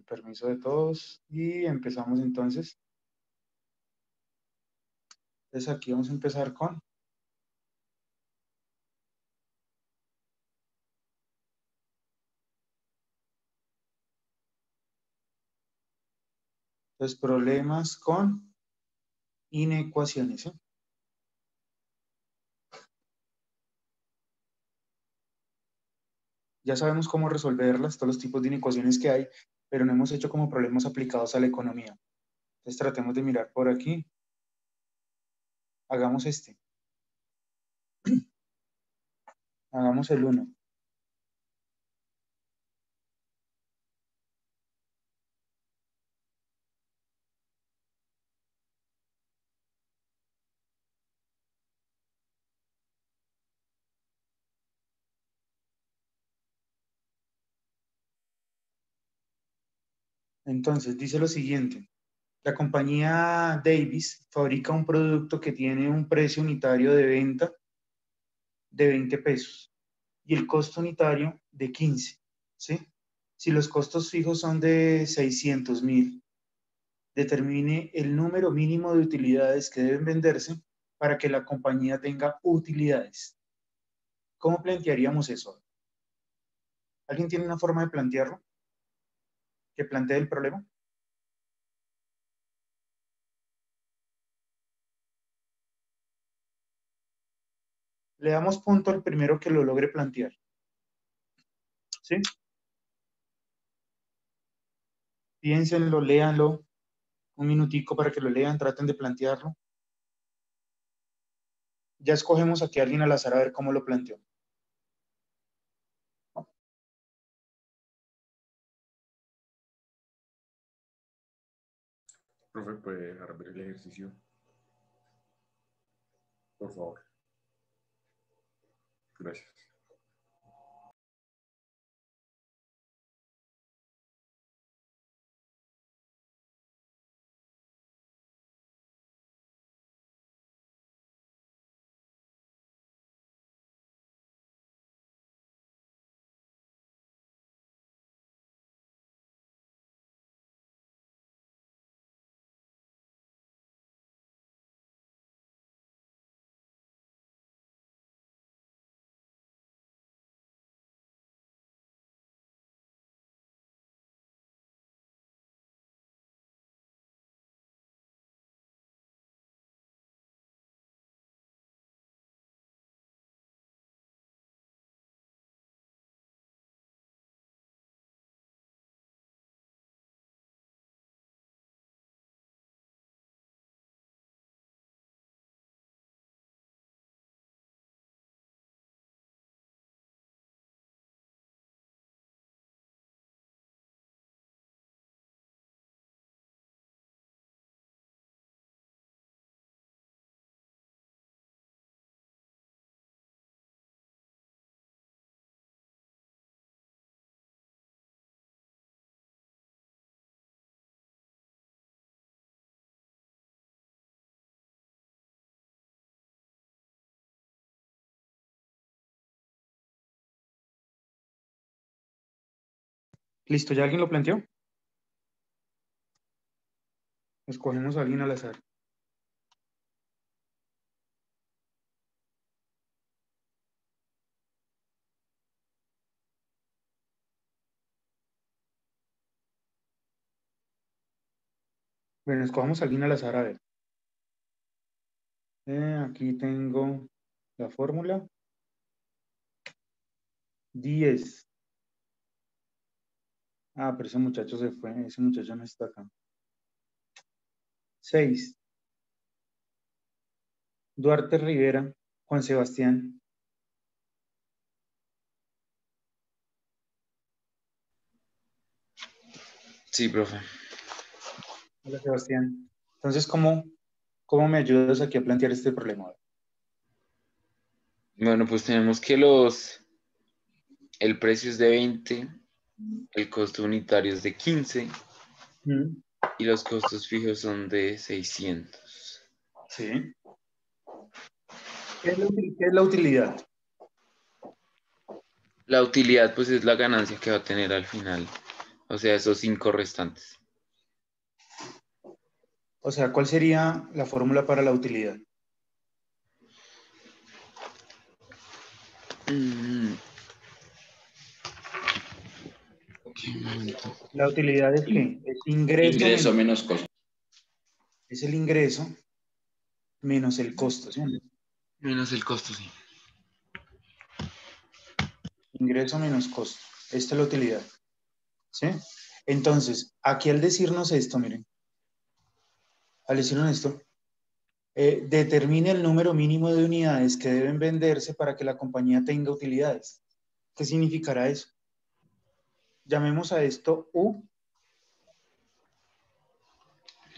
Con permiso de todos y empezamos entonces. Entonces aquí vamos a empezar con los problemas con inecuaciones, ¿eh? Ya sabemos cómo resolverlas, todos los tipos de inecuaciones que hay, pero no hemos hecho como problemas aplicados a la economía. Entonces tratemos de mirar por aquí. Hagamos este. Hagamos el 1. Entonces dice lo siguiente. La compañía Davis fabrica un producto que tiene un precio unitario de venta de 20 pesos y el costo unitario de 15, ¿sí? Si los costos fijos son de 600.000, determine el número mínimo de utilidades que deben venderse para que la compañía tenga utilidades. ¿Cómo plantearíamos eso? ¿Alguien tiene una forma de plantearlo? ¿Que plantee el problema? Le damos punto al primero que lo logre plantear. ¿Sí? Piénsenlo, léanlo, un minutico para que lo lean, traten de plantearlo. Ya escogemos aquí a alguien al azar a ver cómo lo planteó. Profe, ¿puede dejar ver el ejercicio? Por favor. Gracias. Listo, ¿ya alguien lo planteó? Escogemos a alguien al azar. Bueno, escogamos a alguien al azar a ver. Aquí tengo la fórmula. 10. Ah, pero ese muchacho se fue. Ese muchacho no está acá. 6. Duarte Rivera, Juan Sebastián. Sí, profe. Hola, Sebastián. Entonces, ¿cómo me ayudas aquí a plantear este problema? Bueno, pues tenemos que el precio es de 20, el costo unitario es de 15 Mm, y los costos fijos son de 600. sí. ¿Qué es la utilidad? La utilidad pues es la ganancia que va a tener al final O sea, esos 5 restantes. O sea, ¿cuál sería la fórmula para la utilidad? Mm, un momento. La utilidad es ¿qué? Es ingreso Ingreso menos, menos costo. es el ingreso menos el costo, ¿sí? Menos el costo, sí. Ingreso menos costo. Esta es la utilidad, ¿sí? Entonces, aquí al decirnos esto, miren, al decirnos esto, determine el número mínimo de unidades que deben venderse para que la compañía tenga utilidades. ¿Qué significará eso? Llamemos a esto U.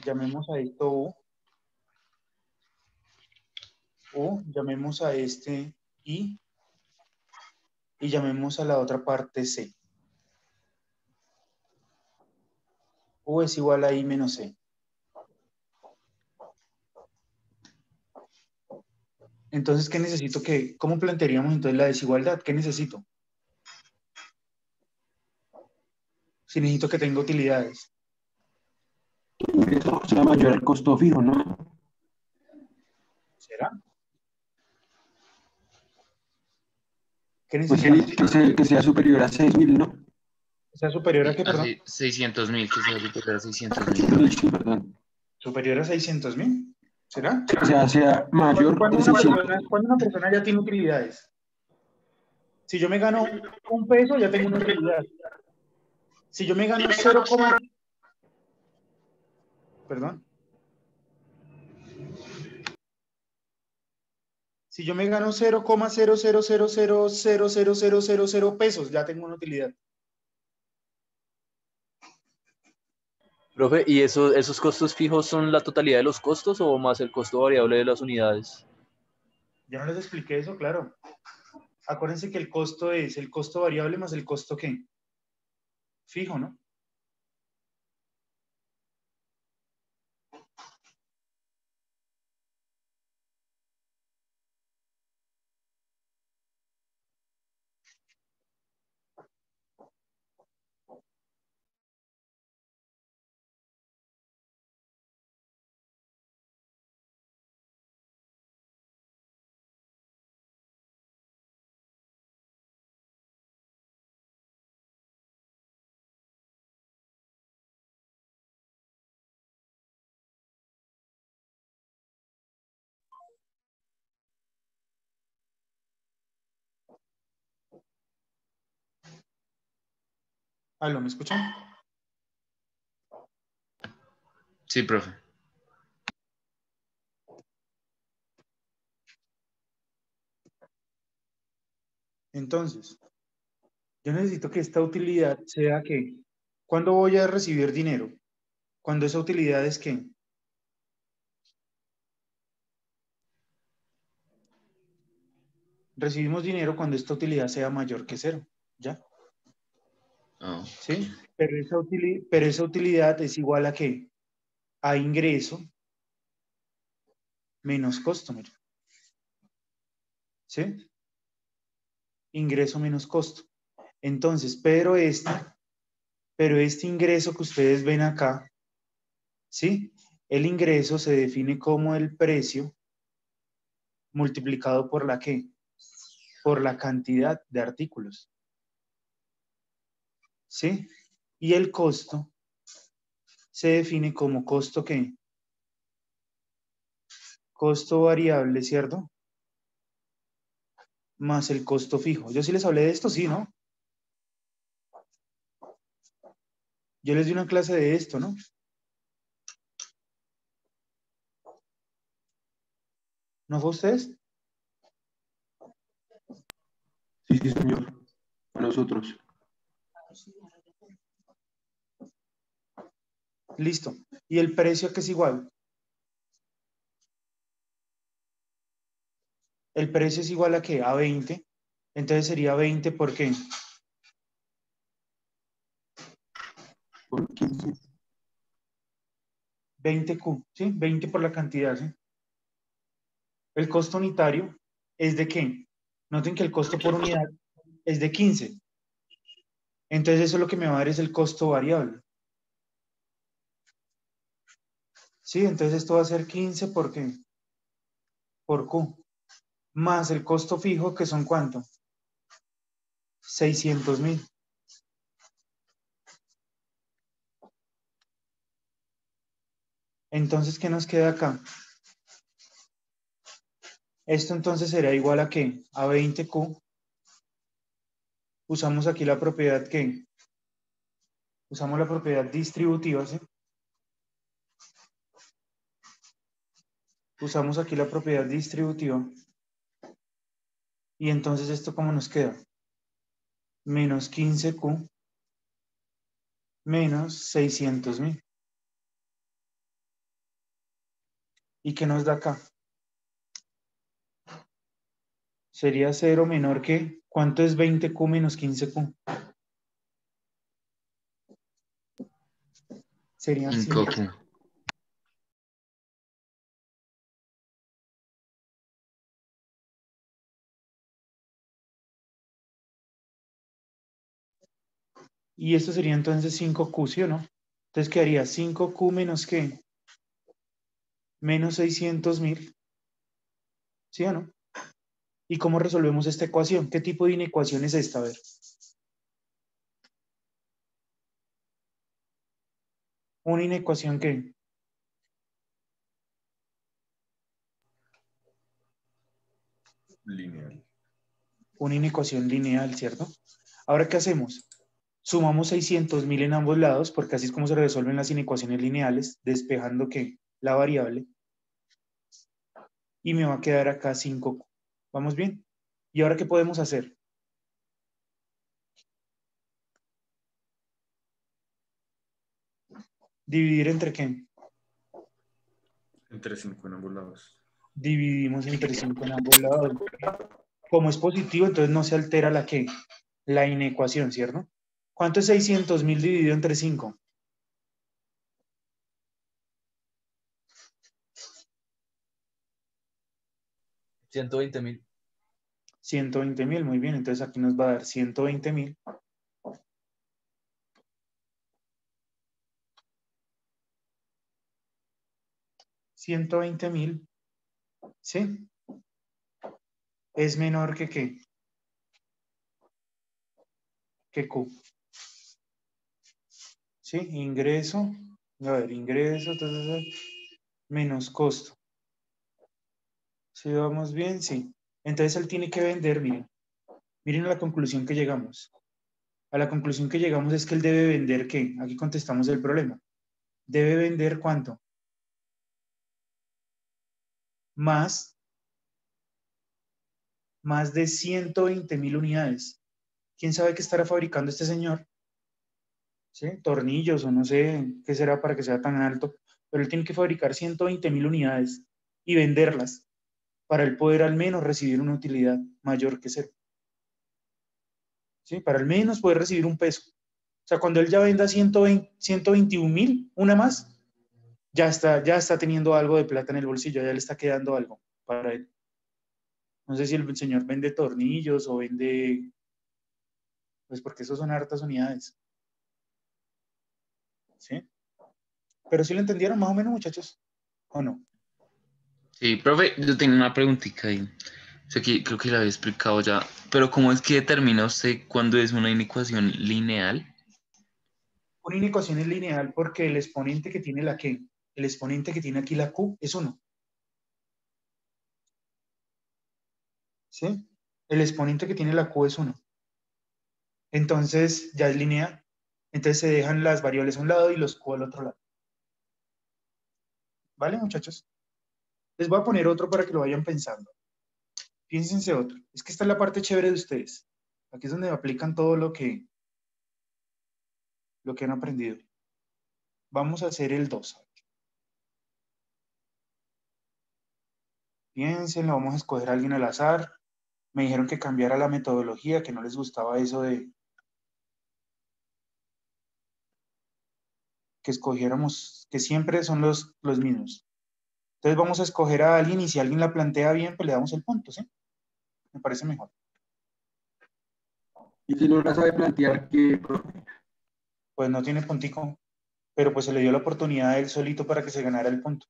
Llamemos a esto U. Llamemos a este I. Y llamemos a la otra parte C. U es igual a I menos C. Entonces, ¿qué necesito que, cómo plantearíamos entonces la desigualdad? ¿Qué necesito? Si necesito que tenga utilidades. Ingreso sea mayor al costo fijo, ¿no? ¿Será? ¿Qué Pues necesitamos? que sea superior a 6.000, ¿no? O sea, superior a qué, perdón. Hace 600.000, que sea superior a 600.000. Sí, perdón. Superior a 600.000. ¿Será? O sea, sea mayor ¿Cuándo de una 600. persona, cuándo una persona ya tiene utilidades? Si yo me gano un peso, ya tengo una utilidad. Si yo me gano 0, perdón. Si yo me gano 0,000000000 pesos, ya tengo una utilidad. Profe, ¿y esos costos fijos son la totalidad de los costos o más el costo variable de las unidades? Ya no les expliqué eso, claro. Acuérdense que el costo es el costo variable más el costo ¿qué? Fijo, ¿no? ¿Aló, me escuchan? Sí, profe. Entonces, yo necesito que esta utilidad sea que, ¿cuándo voy a recibir dinero? Cuando esa utilidad es que recibimos dinero cuando esta utilidad sea mayor que 0, ¿ya? Oh, ¿Sí? Pero esa utilidad es igual a ¿qué? A ingreso menos costo, mira. ¿Sí? Ingreso menos costo. Entonces, pero este ingreso que ustedes ven acá, ¿sí? El ingreso se define como el precio multiplicado por la ¿qué? Por la cantidad de artículos, ¿sí? Y el costo se define como costo ¿qué? Costo variable, ¿cierto? Más el costo fijo. Yo sí les hablé de esto, sí, ¿no? Yo les di una clase de esto, ¿no? ¿No fue ustedes? Sí, sí, señor. A nosotros. Listo. ¿Y el precio que es igual? El precio es igual a ¿qué? A 20. Entonces sería 20 ¿por qué? Por 15. 20Q, ¿sí? 20 por la cantidad, ¿sí? El costo unitario es de ¿qué? Noten que el costo por unidad es de 15. Entonces eso lo que me va a dar es el costo variable. ¿Sí? Entonces esto va a ser 15 ¿por qué? Por Q. Más el costo fijo, que son ¿cuánto? 600.000. Entonces, ¿qué nos queda acá? Esto entonces será igual a ¿qué? A 20Q. Usamos aquí la propiedad ¿qué? Usamos la propiedad distributiva, ¿sí? Usamos aquí la propiedad distributiva. Y entonces, ¿esto cómo nos queda? Menos 15Q menos 600.000. ¿Y qué nos da acá? Sería 0 menor que, ¿cuánto es 20Q menos 15Q? Serían 5. 5Q. Y esto sería entonces 5Q, ¿sí o no? Entonces quedaría 5Q menos ¿qué? Menos 600.000, ¿sí o no? ¿Y cómo resolvemos esta ecuación? ¿Qué tipo de inecuación es esta? A ver. Una inecuación ¿qué? Lineal. Una inecuación lineal, ¿cierto? Ahora, ¿qué hacemos? Sumamos 600.000 en ambos lados, porque así es como se resuelven las inecuaciones lineales, despejando ¿qué? La variable. Y me va a quedar acá 5Q. ¿Vamos bien? ¿Y ahora qué podemos hacer? ¿Dividir entre qué? Entre 5 en ambos lados. Dividimos entre 5 en ambos lados. Como es positivo, entonces no se altera la ¿qué? La inecuación, ¿cierto? ¿Cuánto es 600.000 dividido entre 5? 120.000. 120.000, muy bien. Entonces aquí nos va a dar 120.000. 120.000, ¿sí? Es menor que ¿qué? Que Q. ¿Sí? Ingreso, a ver, ingreso, menos costo. ¿Sí vamos bien? Sí. Entonces él tiene que vender, miren. Miren a la conclusión que llegamos. A la conclusión que llegamos es que él debe vender ¿qué? Aquí contestamos el problema. Debe vender ¿cuánto? Más de 120.000 unidades. ¿Quién sabe qué estará fabricando este señor? ¿Sí? Tornillos o no sé qué será para que sea tan alto, pero él tiene que fabricar 120.000 unidades y venderlas para él poder al menos recibir una utilidad mayor que cero. ¿Sí? Para al menos poder recibir un peso. O sea, cuando él ya venda 121.000, una más, ya está teniendo algo de plata en el bolsillo, ya le está quedando algo para él. No sé si el señor vende tornillos o vende, pues porque esos son hartas unidades. ¿Sí? Pero sí lo entendieron más o menos, muchachos, ¿o no? Sí, profe, yo tengo una preguntita ahí. O sea, que creo que la había explicado ya. Pero ¿cómo es que determina usted cuándo es una inecuación lineal? Una inecuación es lineal porque el exponente que tiene la Q, el exponente que tiene aquí la Q es 1. ¿Sí? El exponente que tiene la Q es 1. Entonces ya es lineal. Entonces se dejan las variables a un lado y los Q al otro lado. ¿Vale, muchachos? Les voy a poner otro para que lo vayan pensando. Piénsense otro. Es que esta es la parte chévere de ustedes. Aquí es donde aplican todo lo que han aprendido. Vamos a hacer el 2. Piénsenlo, vamos a escoger a alguien al azar. Me dijeron que cambiara la metodología, que no les gustaba eso de que escogiéramos, que siempre son los mismos. Entonces vamos a escoger a alguien y si alguien la plantea bien, pues le damos el punto, ¿sí? Me parece mejor. Y si no la sabe plantear, ¿qué, profe? Pues no tiene puntico, pero pues se le dio la oportunidad a él solito para que se ganara el punto.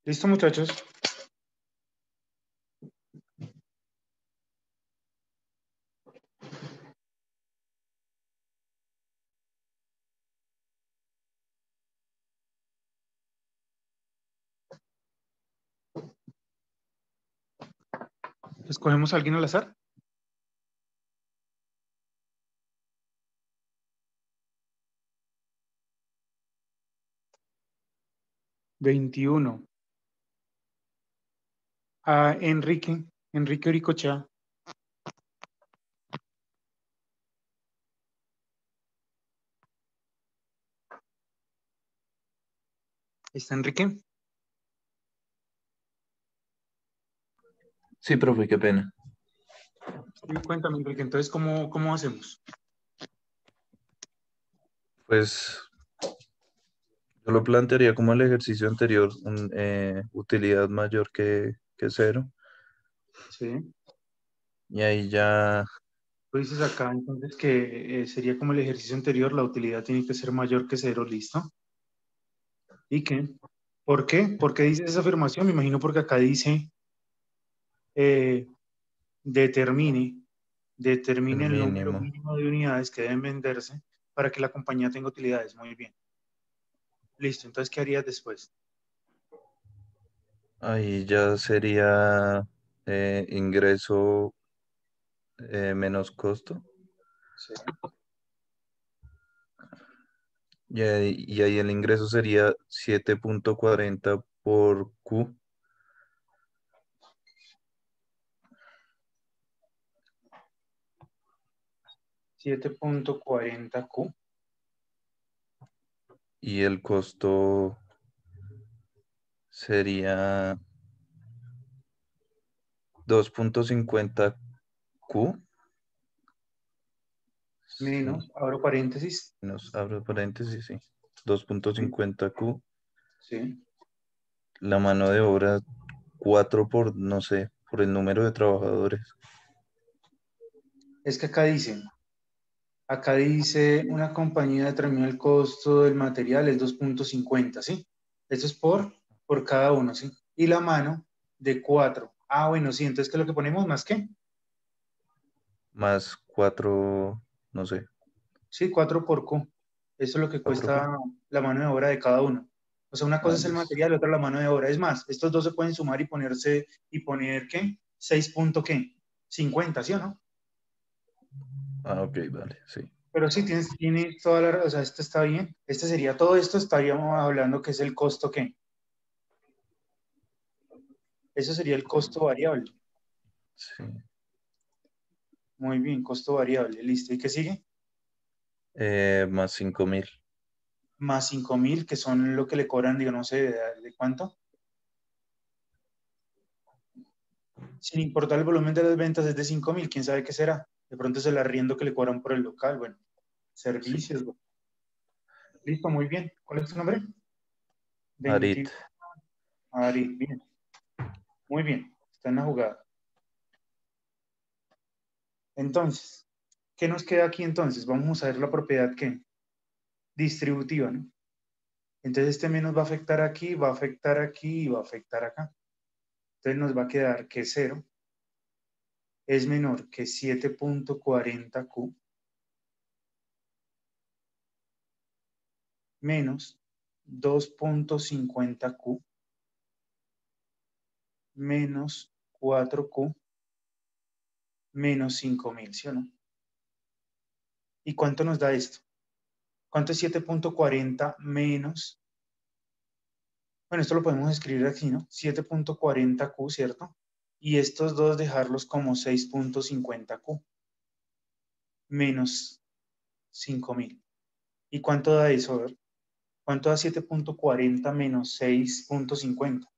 ¿Listo, muchachos? ¿Escogemos a alguien al azar? 21. A Enrique Oricochea. ¿Está Enrique? Sí, profe, qué pena. Sí, cuéntame, Enrique, entonces, ¿cómo hacemos? Pues yo lo plantearía como el ejercicio anterior, utilidad mayor que cero. Sí. Y ahí ya, Tú dices acá, entonces, que sería como el ejercicio anterior, la utilidad tiene que ser mayor que cero, ¿listo? ¿Y qué? ¿Por qué? ¿Por qué dices esa afirmación? Me imagino porque acá dice eh, determine, el determine el número mínimo. mínimo de unidades que deben venderse para que la compañía tenga utilidades. Muy bien. Listo, entonces, ¿qué harías después? Ahí ya sería ingreso menos costo. Sí. Y ahí el ingreso sería 7.40 por Q. 7.40 Q. Y el costo sería 2.50 Q. Sí, Menos, abro paréntesis. abro paréntesis, sí. Sí. 2.50 Q. Sí. La mano de obra 4 por, no sé, por el número de trabajadores. Es que acá dice una compañía determina el costo del material es 2.50, ¿sí? Eso es por cada uno, ¿sí? Y la mano de 4. Ah, bueno, sí, entonces, ¿qué es lo que ponemos? ¿Más qué? Más 4, no sé, Sí, 4 por Q. Eso es lo que 4 qué. cuesta la mano de obra de cada uno. O sea, una cosa Ah, es el listo. material, otra la mano de obra. Es más, estos dos se pueden sumar y poner, ¿qué? 6 punto, ¿qué? 50, ¿sí o no? Ah, ok, vale, sí. Pero sí, tienes toda la, o sea, esto está bien. Este sería todo esto, estaríamos hablando que es el costo, ¿qué? Eso sería el costo variable. Sí. Muy bien, costo variable. Listo. ¿Y qué sigue? Más 5.000. Más 5.000, que son lo que le cobran, digo, no sé, ¿de cuánto? Sin importar el volumen de las ventas, es de 5.000. ¿Quién sabe qué será? De pronto es el arriendo que le cobran por el local. Bueno, Sí. servicios. Bueno. Listo, muy bien. ¿Cuál es tu nombre? Arit. 20. Ari, bien. Muy bien. Está en la jugada. Entonces, ¿qué nos queda aquí entonces? Vamos a ver la propiedad que distributiva, ¿no? Entonces este menos va a afectar aquí, va a afectar aquí y va a afectar acá. Entonces nos va a quedar que 0 es menor que 7.40 Q menos 2.50 Q menos 4Q menos 5.000, ¿sí o no? ¿Y cuánto nos da esto? ¿Cuánto es 7.40 menos? Bueno, esto lo podemos escribir aquí, ¿no? 7.40Q, ¿cierto? Y estos dos dejarlos como 6.50Q menos 5.000. ¿Y cuánto da eso? A ver, ¿cuánto da 7.40 menos 6.50?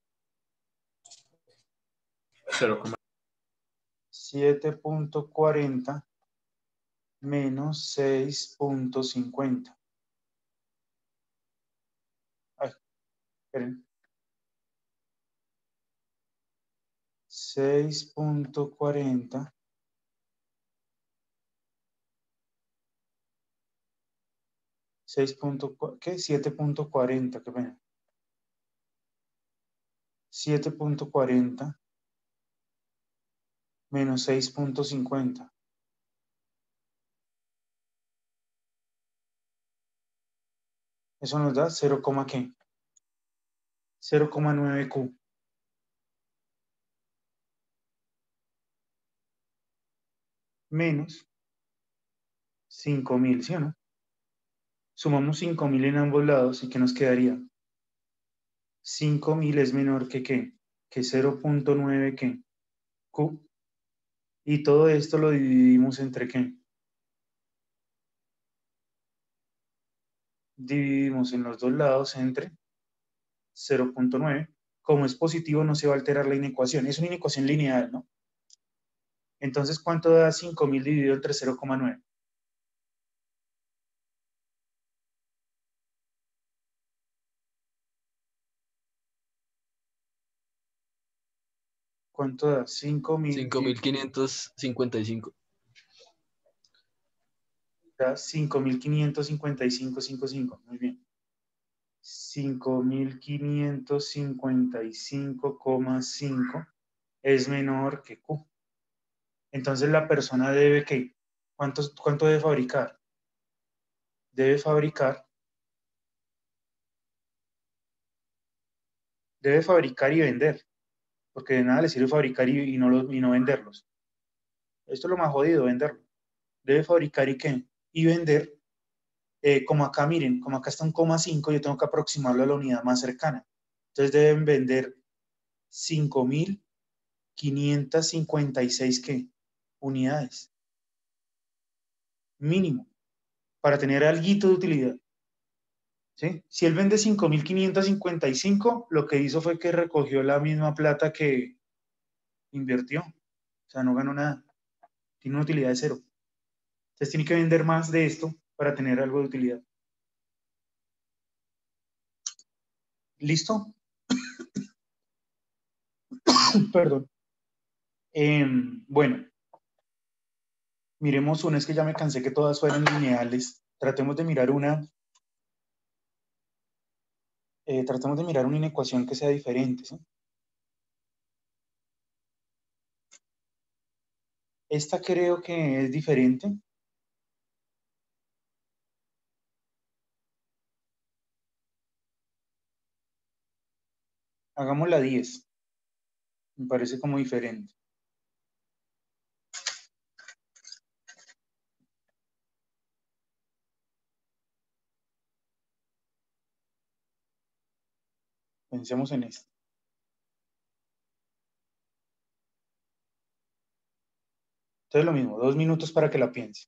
0, 7.40 menos 6.50. Ay, esperen. 6.40. 6. ¿Qué? 7.40, qué pena. 7.40 menos 6.50. Eso nos da 0, ¿qué? 0,9 Q. Menos 5.000, ¿sí o no? Sumamos 5.000 en ambos lados y ¿qué nos quedaría? 5.000 es menor que ¿qué? Que 0.9 ¿qué? Q. Y todo esto lo dividimos entre ¿qué? Dividimos en los dos lados entre 0.9. Como es positivo, no se va a alterar la inecuación. Es una inecuación lineal, ¿no? Entonces, ¿cuánto da 5.000 dividido entre 0,9? ¿Cuánto da? 5.000 5.555. da 5.555,55. Muy bien. 5.555,5 es menor que Q. Entonces la persona debe ¿qué? ¿Cuánto debe fabricar? Debe fabricar y vender, porque de nada le sirve fabricar y no venderlos. Esto es lo más jodido, venderlo. Debe fabricar y qué? Y vender, como acá, miren, como acá está un 0,5, yo tengo que aproximarlo a la unidad más cercana. Entonces deben vender 5.556 ¿qué? Unidades. Mínimo, para tener alguito de utilidad. ¿Sí? Si él vende 5.555, lo que hizo fue que recogió la misma plata que invirtió. O sea, no ganó nada. Tiene una utilidad de cero. Entonces tiene que vender más de esto para tener algo de utilidad. ¿Listo? Perdón. Bueno, miremos una, es que ya me cansé que todas fueran lineales. Tratemos de mirar una inecuación que sea diferente, ¿sí? Esta creo que es diferente. Hagamos la 10. Me parece como diferente. Pensemos en esto. Entonces lo mismo, 2 minutos para que la piense.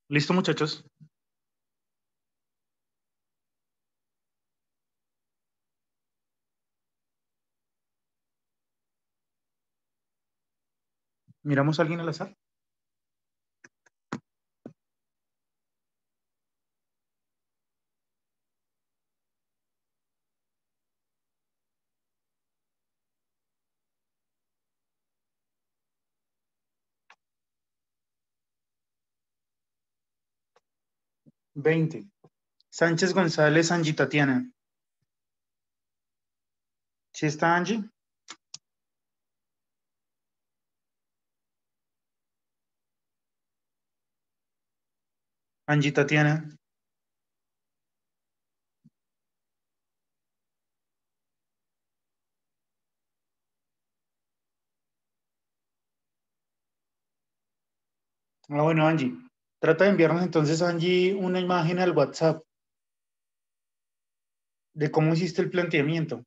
¿Listo, muchachos? ¿Miramos a alguien al azar? Veinte. Sánchez González, Angie Tatiana. ¿Sí está Angie? Angie Tatiana. Ah, bueno, Angie. Trata de enviarnos entonces, Angie, una imagen al WhatsApp de cómo hiciste el planteamiento.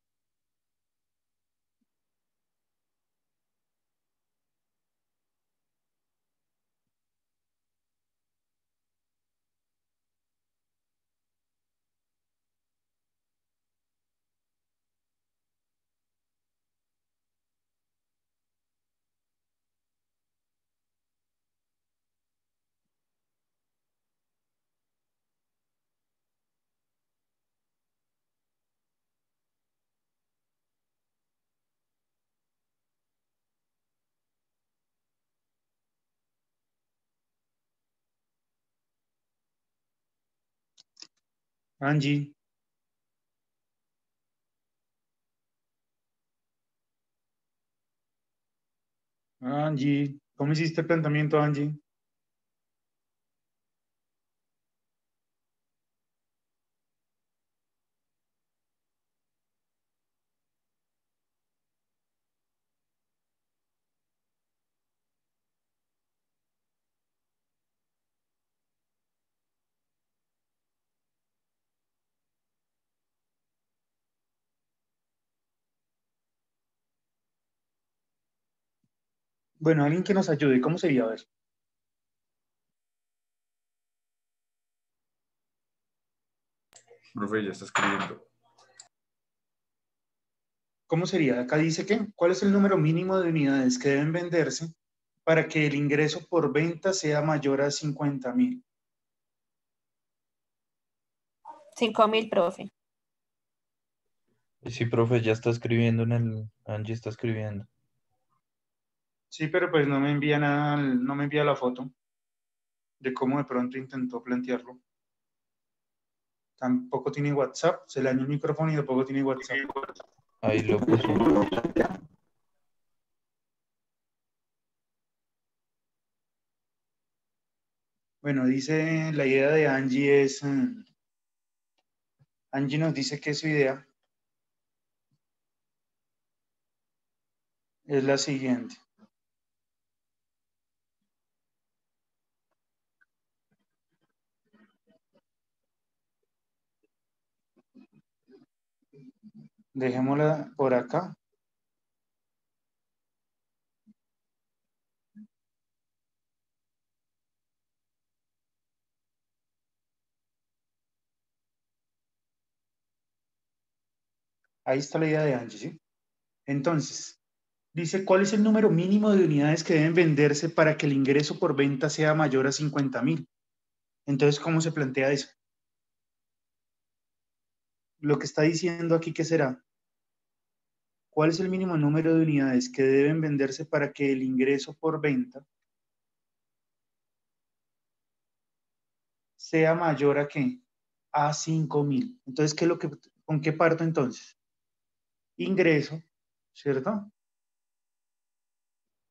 Angie. Angie. ¿Cómo hiciste el planteamiento, Angie? Bueno, alguien que nos ayude. ¿Cómo sería? A ver. Profe, ya está escribiendo. ¿Cómo sería? Acá dice que, ¿cuál es el número mínimo de unidades que deben venderse para que el ingreso por venta sea mayor a 50.000? 5.000, profe. Sí, profe, ya está escribiendo en el... Angie está escribiendo. Sí, pero pues no me envía nada, no me envía la foto de cómo de pronto intentó plantearlo. Tampoco tiene WhatsApp, se le dañó el micrófono y tampoco tiene WhatsApp. Ahí lo puso. Bueno, dice, la idea de Angie es, Angie nos dice que su idea es la siguiente. Dejémosla por acá. Ahí está la idea de Angie, ¿sí? Entonces, dice, ¿cuál es el número mínimo de unidades que deben venderse para que el ingreso por venta sea mayor a 50.000? Entonces, ¿cómo se plantea eso? Lo que está diciendo aquí, ¿qué será? ¿Cuál es el mínimo número de unidades que deben venderse para que el ingreso por venta sea mayor a qué? A 5.000. Entonces, ¿con qué parto entonces? Ingreso, ¿cierto?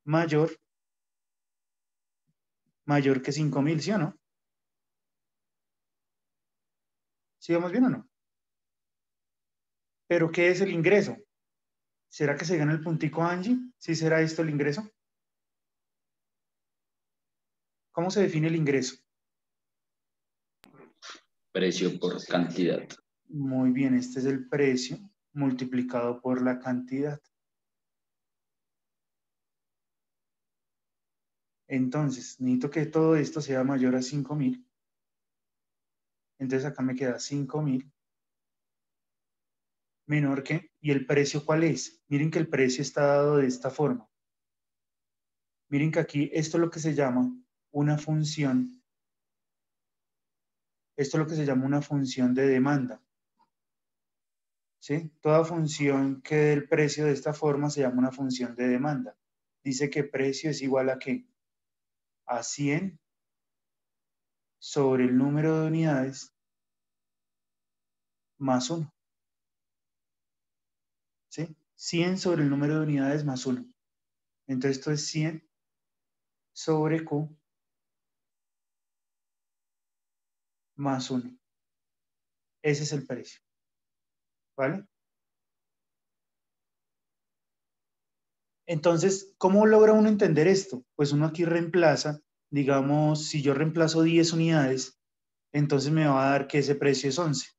Mayor que 5.000, ¿sí o no? ¿Sí vamos bien o no? Pero, ¿qué es el ingreso? ¿Será que se gana el puntico, Angie? ¿Sí será esto el ingreso? ¿Cómo se define el ingreso? Precio por cantidad. Muy bien, este es el precio multiplicado por la cantidad. Entonces, necesito que todo esto sea mayor a 5.000. Entonces acá me queda 5.000 menor que, ¿y el precio cuál es? Miren que el precio está dado de esta forma. Miren que aquí esto es lo que se llama una función. Esto es lo que se llama una función de demanda. ¿Sí? Toda función que dé el precio de esta forma se llama una función de demanda. Dice que precio es igual a ¿qué? A 100 sobre el número de unidades más 1. ¿Sí? 100 sobre el número de unidades más 1. Entonces esto es 100 sobre Q más 1. Ese es el precio. ¿Vale? Entonces, ¿cómo logra uno entender esto? Pues uno aquí reemplaza, digamos, si yo reemplazo 10 unidades, entonces me va a dar que ese precio es 11.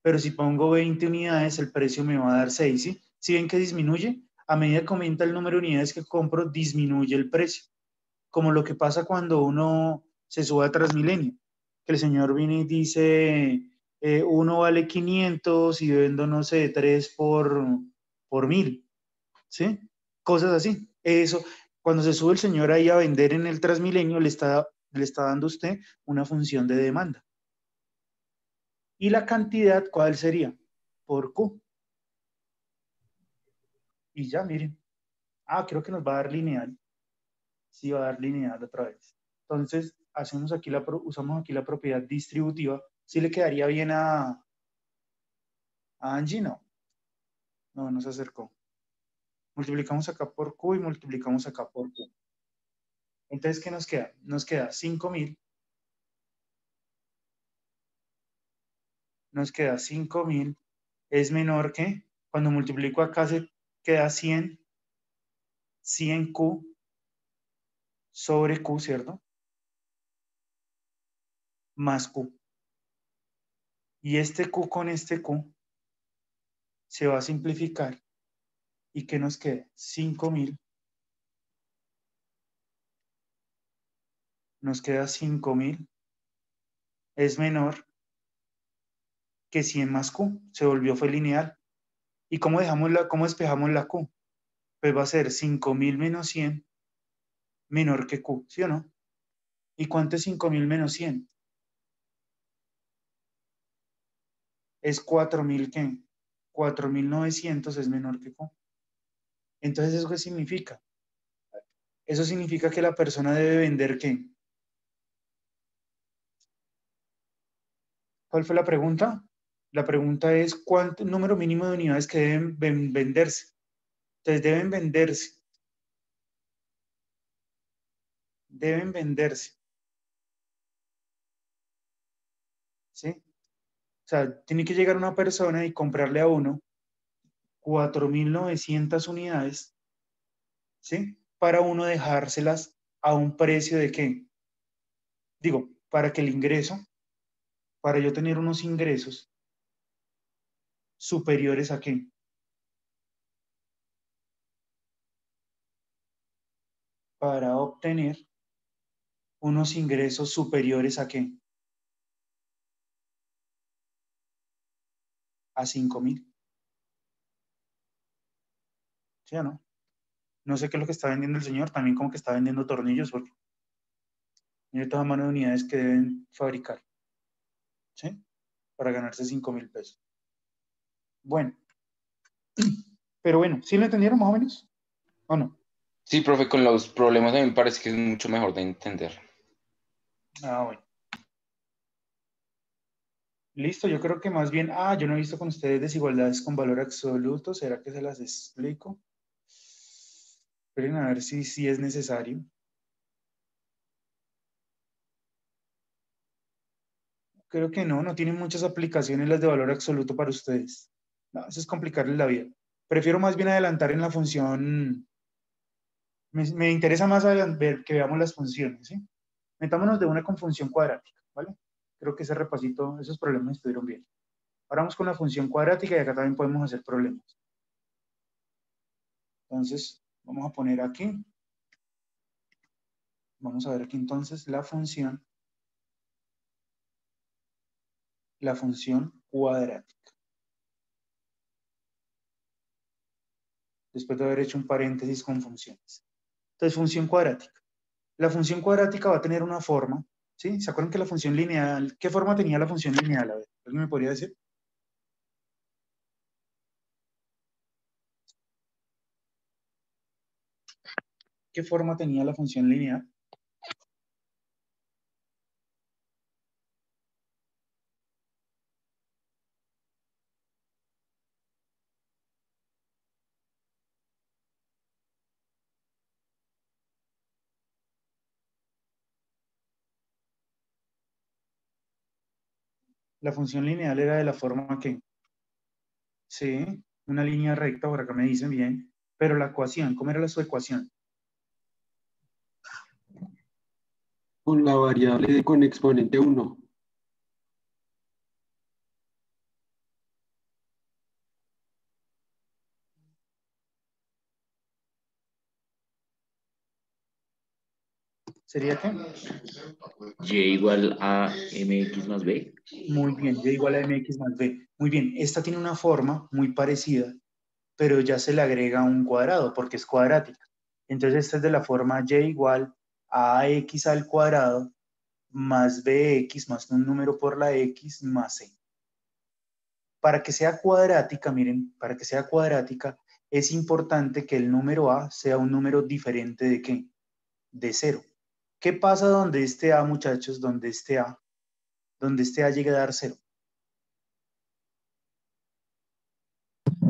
Pero si pongo 20 unidades, el precio me va a dar 6, ¿sí? ¿Sí ven que disminuye? A medida que aumenta el número de unidades que compro, disminuye el precio. Como lo que pasa cuando uno se sube a Transmilenio, que el señor viene y dice, uno vale 500 y vendo, no sé, 3 por 1.000, ¿sí? Cosas así. Eso, cuando se sube el señor ahí a vender en el Transmilenio, le está dando a usted una función de demanda. ¿Y la cantidad cuál sería? Por Q. Y ya, miren. Ah, creo que nos va a dar lineal. Sí, va a dar lineal otra vez. Entonces, usamos aquí la propiedad distributiva. ¿Sí le quedaría bien a Angie? No. No, no se acercó. Multiplicamos acá por Q y multiplicamos acá por Q. Entonces, ¿qué nos queda? Nos queda 5.000. Nos queda 5.000. Es menor que, cuando multiplico acá se queda 100 Q sobre Q, ¿cierto? Más Q. Y este Q con este Q se va a simplificar. ¿Y qué nos queda? 5.000. Nos queda 5.000. Es menor que 100 más Q. Se volvió, fue lineal. ¿Y cómo despejamos la Q? Pues va a ser 5.000 menos 100 menor que Q, ¿sí o no? ¿Y cuánto es 5.000 menos 100? Es 4.000, ¿qué? 4.900 es menor que Q. Entonces, ¿eso qué significa? Eso significa que la persona debe vender, ¿qué? ¿Cuál fue la pregunta? La pregunta es ¿cuánto número mínimo de unidades que deben venderse? Entonces, deben venderse. Deben venderse. ¿Sí? O sea, tiene que llegar una persona y comprarle a uno 4.900 unidades, ¿sí? Para uno dejárselas a un precio de ¿qué? Digo, para que el ingreso, para yo tener unos ingresos superiores a ¿qué? Para obtener unos ingresos superiores a ¿qué? A 5.000. ¿Sí o no? No sé qué es lo que está vendiendo el señor, también como que está vendiendo tornillos, porque tiene toda mano de unidades que deben fabricar, ¿sí? Para ganarse 5.000 pesos. Bueno, pero bueno, ¿sí lo entendieron más o menos? ¿O no? Sí, profe, con los problemas a mí me parece que es mucho mejor de entender. Ah, bueno. Listo, yo creo que más bien, yo no he visto con ustedes desigualdades con valor absoluto, ¿será que se las explico? Esperen a ver si es necesario. Creo que no tienen muchas aplicaciones las de valor absoluto para ustedes. No, eso es complicarles la vida. Prefiero más bien adelantar en la función, me interesa más ver que veamos las funciones, ¿sí? Metámonos de una con función cuadrática, ¿vale? Creo que ese repasito, esos problemas estuvieron bien. Ahora vamos con la función cuadrática y acá también podemos hacer problemas. Entonces, vamos a poner aquí. Vamos a ver aquí entonces la función cuadrática. Después de haber hecho un paréntesis con funciones. Entonces, función cuadrática. La función cuadrática va a tener una forma, ¿sí? ¿Se acuerdan que la función lineal, qué forma tenía la función lineal? A ver, ¿alguien me podría decir? ¿Qué forma tenía la función lineal? La función lineal era de la forma que, sí, una línea recta, por acá me dicen bien, pero la ecuación, ¿cómo era su ecuación? Con la variable con exponente 1. ¿Sería qué? Y igual a mx más b. Muy bien, y igual a mx más b. Muy bien, esta tiene una forma muy parecida, pero ya se le agrega un cuadrado porque es cuadrática. Entonces esta es de la forma y igual a ax al cuadrado más bx más un número por la x más c. Para que sea cuadrática, miren, para que sea cuadrática, es importante que el número a sea un número diferente de ¿qué? De 0. ¿Qué pasa donde este a, muchachos? Donde este a llegue a dar 0.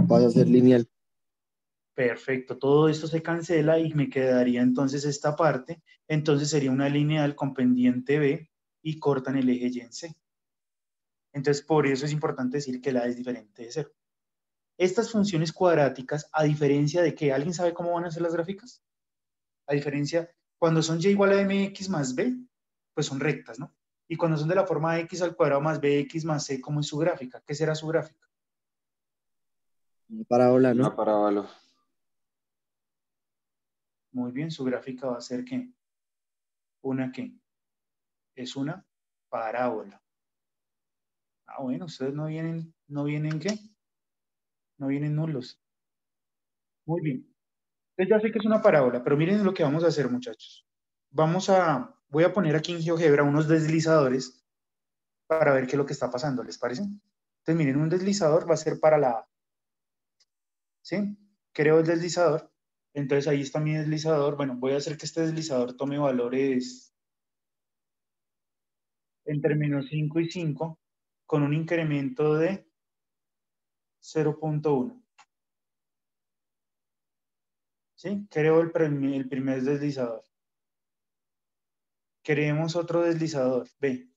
Pasa a ser lineal. Perfecto, todo esto se cancela y me quedaría entonces esta parte. Entonces sería una lineal con pendiente b y cortan el eje y en c. Entonces por eso es importante decir que la a es diferente de 0. Estas funciones cuadráticas, a diferencia de que, ¿alguien sabe cómo van a ser las gráficas? A diferencia, cuando son y igual a mx más b, pues son rectas, ¿no? Y cuando son de la forma x al cuadrado más bx más c, ¿cómo es su gráfica? ¿Qué será su gráfica? Una parábola, Una ¿no? parábola. Muy bien, su gráfica va a ser ¿qué? ¿Una qué? Es una parábola. Ah, bueno, ustedes no vienen ¿qué? No vienen nulos. Muy bien. Entonces ya sé que es una parábola, pero miren lo que vamos a hacer, muchachos. Voy a poner aquí en GeoGebra unos deslizadores para ver qué es lo que está pasando, ¿les parece? Entonces miren, un deslizador va a ser para la A, ¿sí? Creo el deslizador, entonces ahí está mi deslizador. Bueno, voy a hacer que este deslizador tome valores entre menos 5 y 5 con un incremento de 0.1. ¿Sí? Creo el primer deslizador. Creemos otro deslizador, B.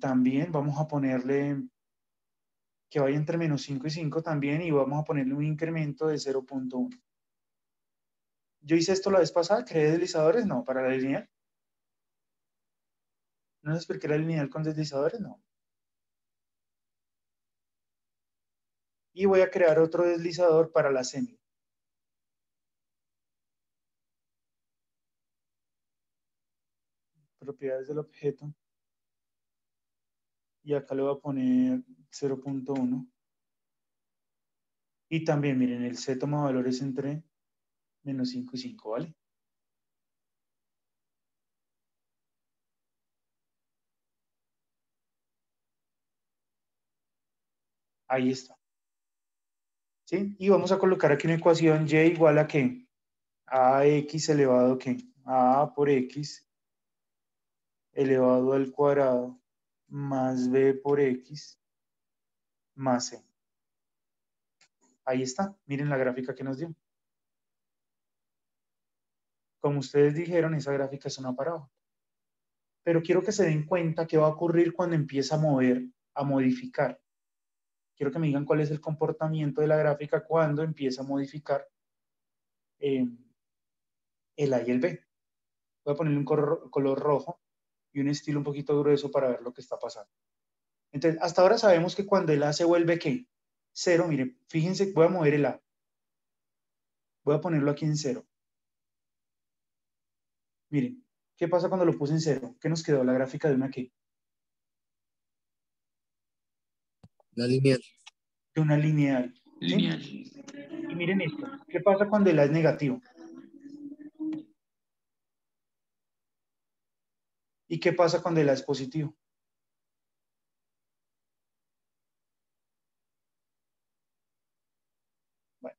También vamos a ponerle que vaya entre menos 5 y 5 también y vamos a ponerle un incremento de 0.1. Yo hice esto la vez pasada, creé deslizadores, no, para la lineal. ¿No les expliqué la lineal con deslizadores? No. Y voy a crear otro deslizador para la semi. Propiedades del objeto. Y acá le voy a poner 0.1. Y también, miren, el C toma valores entre menos 5 y 5, ¿vale? Ahí está. ¿Sí? Y vamos a colocar aquí una ecuación y igual a ¿qué? A x elevado ¿qué? A por x elevado al cuadrado más b por x más c. Ahí está. Miren la gráfica que nos dio. Como ustedes dijeron, esa gráfica es una parábola. Pero quiero que se den cuenta qué va a ocurrir cuando empieza a mover, a modificar. Quiero que me digan cuál es el comportamiento de la gráfica cuando empieza a modificar el A y el B. Voy a ponerle un color rojo y un estilo un poquito grueso para ver lo que está pasando. Entonces, hasta ahora sabemos que cuando el A se vuelve ¿qué? 0, miren, fíjense, voy a mover el A. Voy a ponerlo aquí en 0. Miren, ¿qué pasa cuando lo puse en 0? ¿Qué nos quedó? La gráfica de una qué? La lineal. De una lineal. ¿Sí? Lineal. Y miren esto. ¿Qué pasa cuando el A es negativo? ¿Y qué pasa cuando el A es positivo? Bueno,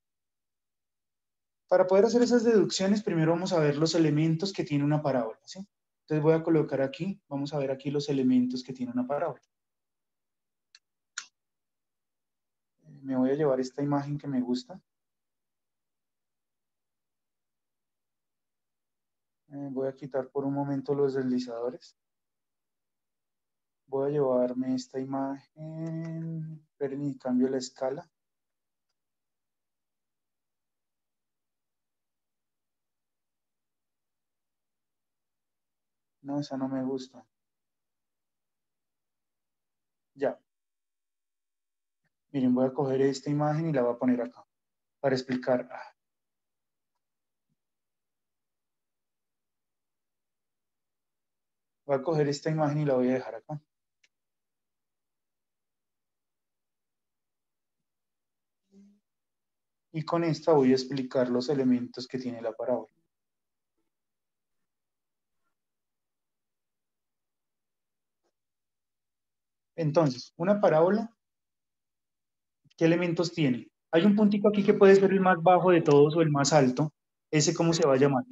para poder hacer esas deducciones, primero vamos a ver los elementos que tiene una parábola, ¿sí? Entonces voy a colocar aquí, vamos a ver aquí los elementos que tiene una parábola. Me voy a llevar esta imagen que me gusta. Voy a quitar por un momento los deslizadores. Voy a llevarme esta imagen, esperen y cambio la escala. No, esa no me gusta. Ya. Miren, voy a coger esta imagen y la voy a poner acá para explicar. Voy a coger esta imagen y la voy a dejar acá. Y con esta voy a explicar los elementos que tiene la parábola. Entonces, una parábola, ¿qué elementos tiene? Hay un puntico aquí que puede ser el más bajo de todos o el más alto. ¿Ese cómo se va a llamar?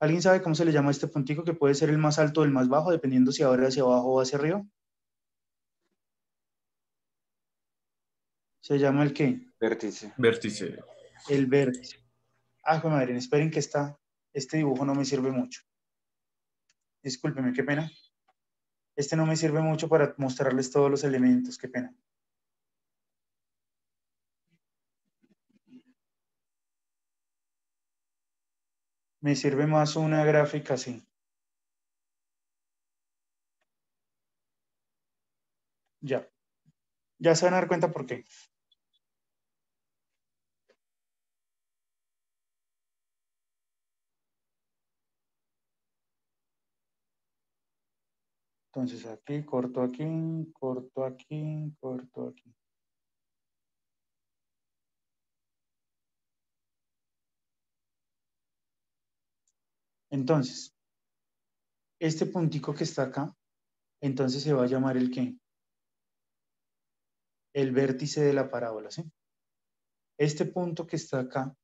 ¿Alguien sabe cómo se le llama a este puntico que puede ser el más alto o el más bajo, dependiendo si ahora hacia abajo o hacia arriba? ¿Se llama el qué? Vértice. Vértice. El vértice. Ah, joder, madre, esperen que este dibujo no me sirve mucho. Discúlpeme, qué pena. Este no me sirve mucho para mostrarles todos los elementos, qué pena. Me sirve más una gráfica así. Ya. Ya se van a dar cuenta por qué. Entonces aquí, corto aquí, corto aquí, corto aquí. Entonces, este puntico que está acá, entonces se va a llamar el qué? El vértice de la parábola, ¿sí? Este punto que está acá,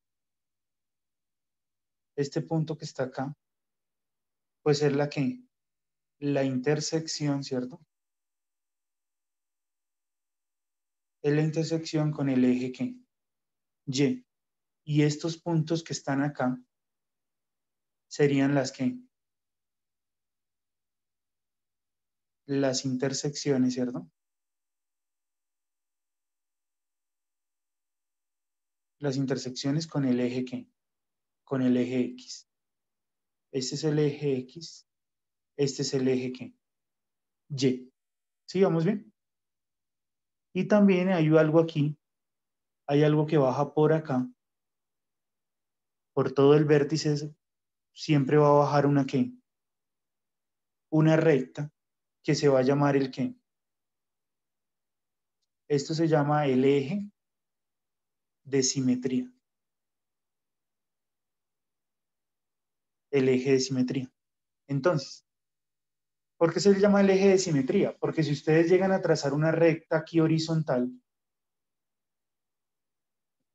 este punto que está acá, pues es la que, la intersección, ¿cierto? Es la intersección con el eje ¿qué? Y. Y estos puntos que están acá serían las que, las intersecciones, ¿cierto? Las intersecciones con el eje ¿qué? Con el eje X. Este es el eje X, este es el eje ¿qué? Y. ¿Sí, vamos bien? Y también hay algo aquí, hay algo que baja por acá, por todo el vértice, siempre va a bajar una ¿qué? Una recta que se va a llamar el ¿qué? Esto se llama el eje de simetría. El eje de simetría. Entonces, ¿por qué se le llama el eje de simetría? Porque si ustedes llegan a trazar una recta aquí horizontal,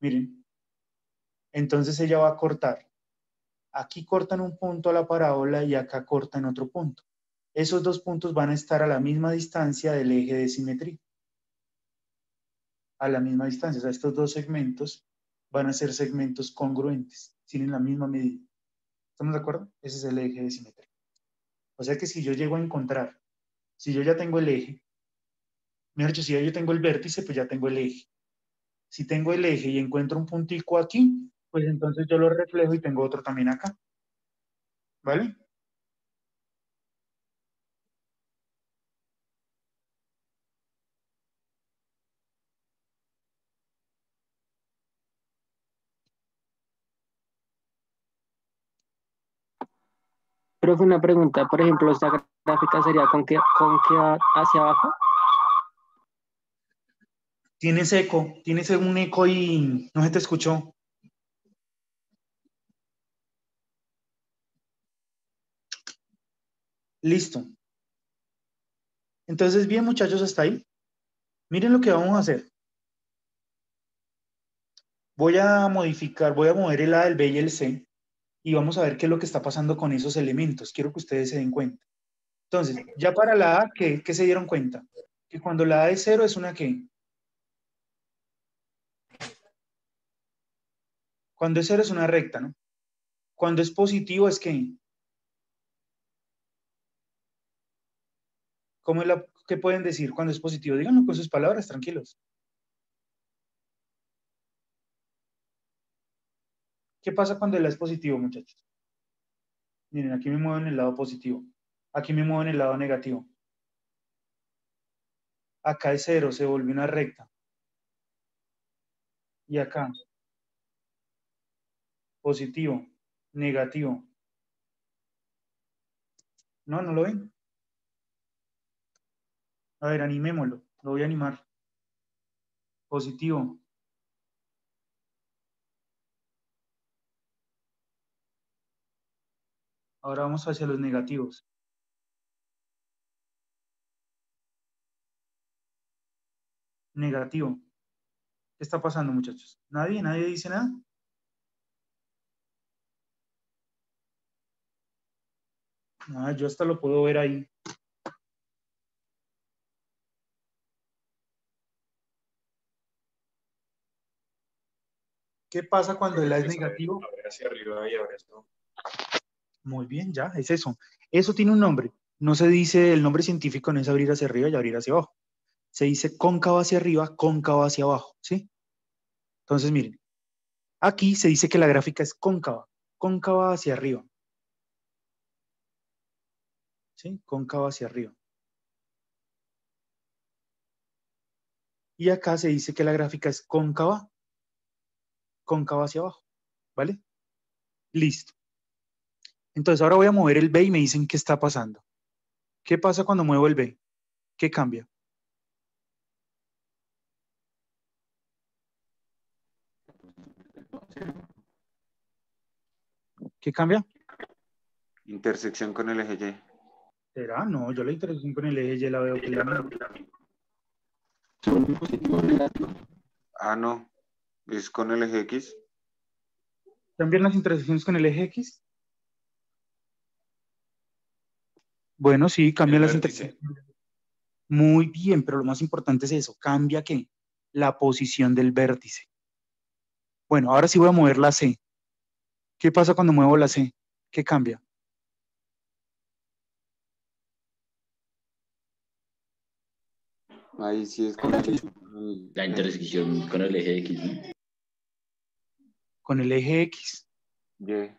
miren, entonces ella va a cortar. Aquí cortan un punto a la parábola y acá cortan otro punto. Esos dos puntos van a estar a la misma distancia del eje de simetría. A la misma distancia. O sea, estos dos segmentos van a ser segmentos congruentes, tienen la misma medida. ¿Estamos de acuerdo? Ese es el eje de simetría. O sea que si yo llego a encontrar, si yo ya tengo el eje, mejor dicho, si ya yo tengo el vértice, pues ya tengo el eje. Si tengo el eje y encuentro un puntico aquí, pues entonces yo lo reflejo y tengo otro también acá. ¿Vale? Profe, una pregunta, por ejemplo, esta gráfica sería con qué hacia abajo. Tienes un eco y no se te escuchó. Listo. Entonces, bien, muchachos, hasta ahí. Miren lo que vamos a hacer. Voy a mover el A, el B y el C y vamos a ver qué es lo que está pasando con esos elementos. Quiero que ustedes se den cuenta. Entonces, ya para la A, ¿qué se dieron cuenta? Que cuando la A es 0 es una ¿qué? Cuando es 0 es una recta, ¿no? Cuando es positivo es ¿qué? ¿Qué pueden decir cuando es positivo? Díganlo con sus palabras, tranquilos. ¿Qué pasa cuando el A es positivo, muchachos? Miren, aquí me muevo en el lado positivo. Aquí me muevo en el lado negativo. Acá es 0, se volvió una recta. Y acá, positivo, negativo. ¿No? ¿No lo ven? A ver, animémoslo. Lo voy a animar. Positivo. Ahora vamos hacia los negativos. Negativo. ¿Qué está pasando, muchachos? ¿Nadie dice nada? Ah, yo hasta lo puedo ver ahí. ¿Qué pasa cuando el A es negativo? Hacia arriba y ahora esto. Muy bien, ya, es eso. Eso tiene un nombre. No se dice, el nombre científico no es abrir hacia arriba y abrir hacia abajo. Se dice cóncavo hacia arriba, cóncavo hacia abajo, ¿sí? Entonces, miren, aquí se dice que la gráfica es cóncava, cóncava hacia arriba, ¿sí? Cóncava hacia arriba. Y acá se dice que la gráfica es cóncava, cóncava hacia abajo, ¿vale? Listo. Entonces, ahora voy a mover el B y me dicen qué está pasando. ¿Qué pasa cuando muevo el B? ¿Qué cambia? ¿Qué cambia? Intersección con el eje Y. ¿Será? No, yo la intersección con el eje Y la veo que es la misma. Son positivo o negativo. Ah, no. Es con el eje X. ¿Cambian las intersecciones con el eje X? Bueno, sí, cambian las intersecciones. Muy bien, pero lo más importante es eso. ¿Cambia qué? La posición del vértice. Bueno, ahora sí voy a mover la C. ¿Qué pasa cuando muevo la C? ¿Qué cambia? Ahí sí es con La intersección con el eje X, ¿no? Con el eje X, Y.